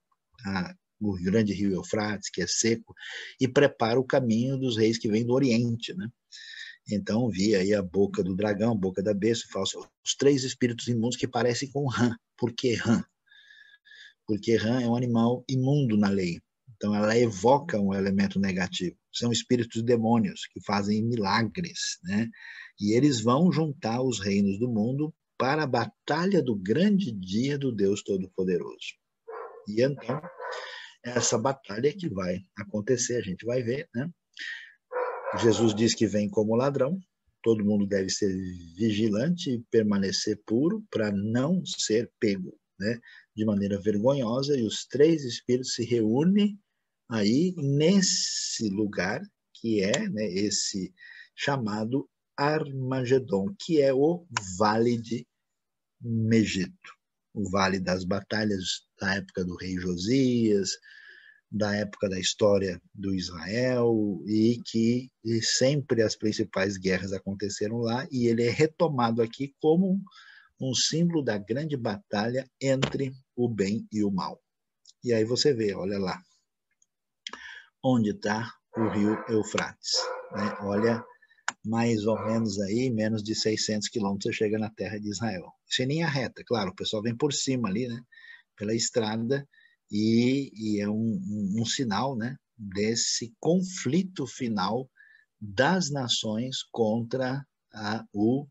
o grande rio Eufrates, que é seco, e prepara o caminho dos reis que vêm do Oriente, né? Então, vi aí a boca do dragão, a boca da besta, os 3 espíritos imundos que parecem com rã. Por que rã? Porque rã é um animal imundo na lei. Então, ela evoca um elemento negativo. São espíritos demônios que fazem milagres, né? E eles vão juntar os reinos do mundo para a batalha do grande dia do Deus Todo-Poderoso. E então, essa batalha que vai acontecer, a gente vai ver, né? Jesus diz que vem como ladrão, todo mundo deve ser vigilante e permanecer puro para não ser pego, né, de maneira vergonhosa, e os 3 espíritos se reúnem aí nesse lugar que é, né, esse chamado Armagedon, que é o Vale de Megiddo, o Vale das Batalhas da época do rei Josias, da época da história do Israel, e que sempre as principais guerras aconteceram lá, e ele é retomado aqui como um símbolo da grande batalha entre o bem e o mal. E aí você vê, olha lá, onde está o rio Eufrates, né? Olha, mais ou menos aí, menos de 600 quilômetros você chega na terra de Israel. Isso é linha reta, claro, o pessoal vem por cima ali, né, pela estrada, e é um sinal, né, desse conflito final das nações contra o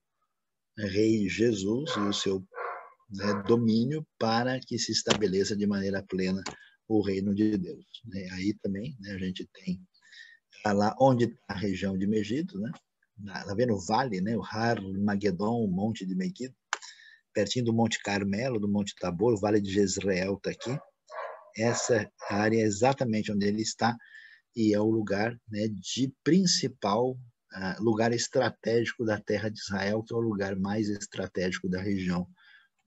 rei Jesus e o seu, né, domínio, para que se estabeleça de maneira plena o reino de Deus. Né? Aí também, né, a gente tem lá onde está a região de Megido, né? Tá vendo o vale, né? O Har Magedon, o monte de Megido, pertinho do Monte Carmelo, do Monte Tabor, o Vale de Jezreel está aqui. Essa área é exatamente onde ele está, e é o lugar, né, de principal lugar estratégico da terra de Israel, que é o lugar mais estratégico da região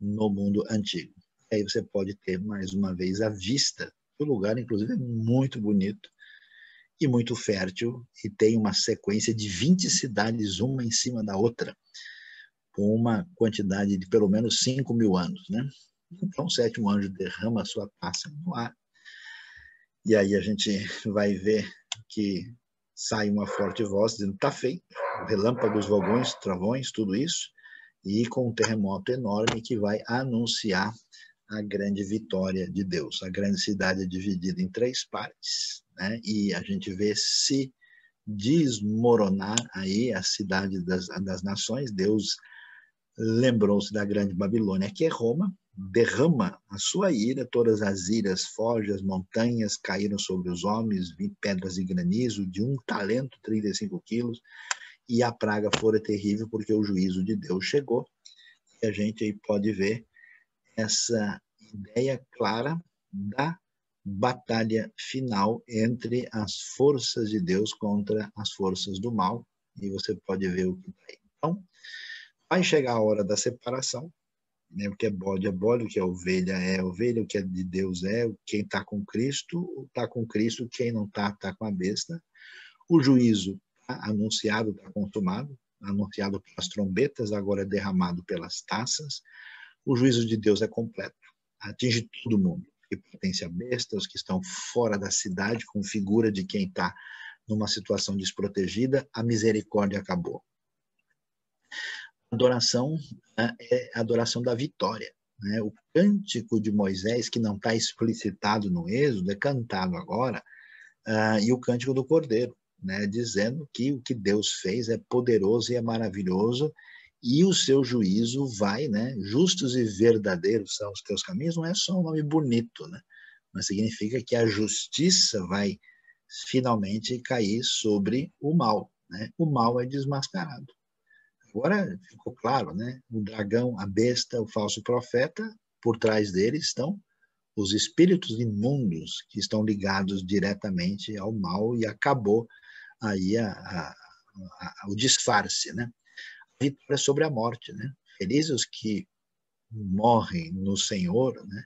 no mundo antigo. Aí você pode ter, mais uma vez, a vista do lugar, inclusive é muito bonito e muito fértil, e tem uma sequência de 20 cidades, uma em cima da outra, com uma quantidade de pelo menos 5.000 anos, né? Então, o 7º anjo derrama a sua taça no ar, e aí a gente vai ver que sai uma forte voz dizendo, está feito, relâmpagos, vogões, trovões, tudo isso, e com um terremoto enorme que vai anunciar a grande vitória de Deus. A grande cidade é dividida em 3 partes, né? E a gente vê se desmoronar aí a cidade das nações, Deus lembrou-se da grande Babilônia, que é Roma, derrama a sua ira, todas as iras, forjas, montanhas caíram sobre os homens, pedras de granizo, de 1 talento, 35 quilos, e a praga fora terrível, porque o juízo de Deus chegou. E a gente aí pode ver essa ideia clara da batalha final entre as forças de Deus contra as forças do mal, e você pode ver o que está aí. Então, vai chegar a hora da separação, né? O que é bode, o que é ovelha, o que é de Deus quem está com Cristo, quem não está, está com a besta. O juízo está anunciado, está consumado, anunciado pelas trombetas, agora é derramado pelas taças. O juízo de Deus é completo, atinge todo mundo, que pertence à besta, os que estão fora da cidade, com figura de quem está numa situação desprotegida, a misericórdia acabou. Adoração é a adoração da vitória. Né? O cântico de Moisés, que não está explicitado no Êxodo, é cantado agora, e o cântico do Cordeiro, né? Dizendo que o que Deus fez é poderoso e é maravilhoso, e o seu juízo vai, né? Justos e verdadeiros são os teus caminhos, não é só um nome bonito, né? Mas significa que a justiça vai finalmente cair sobre o mal, né? O mal é desmascarado. Agora ficou claro, né? O dragão, a besta, o falso profeta, por trás dele estão os espíritos imundos que estão ligados diretamente ao mal, e acabou aí o disfarce, né? A vitória sobre a morte, né? Felizes os que morrem no Senhor, né?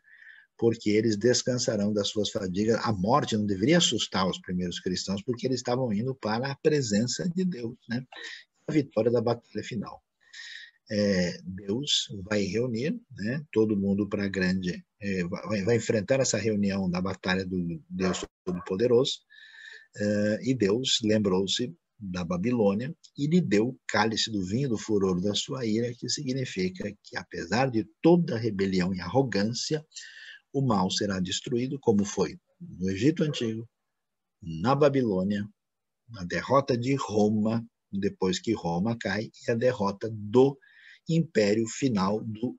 Porque eles descansarão das suas fadigas. A morte não deveria assustar os primeiros cristãos, porque eles estavam indo para a presença de Deus, né? A vitória da batalha final. Deus vai reunir, né, todo mundo para a grande, vai enfrentar essa reunião da batalha do Deus Todo-Poderoso, e Deus lembrou-se da Babilônia e lhe deu o cálice do vinho do furor da sua ira, que significa que, apesar de toda a rebelião e arrogância, o mal será destruído, como foi no Egito Antigo, na Babilônia, na derrota de Roma, depois que Roma cai, e a derrota do império final do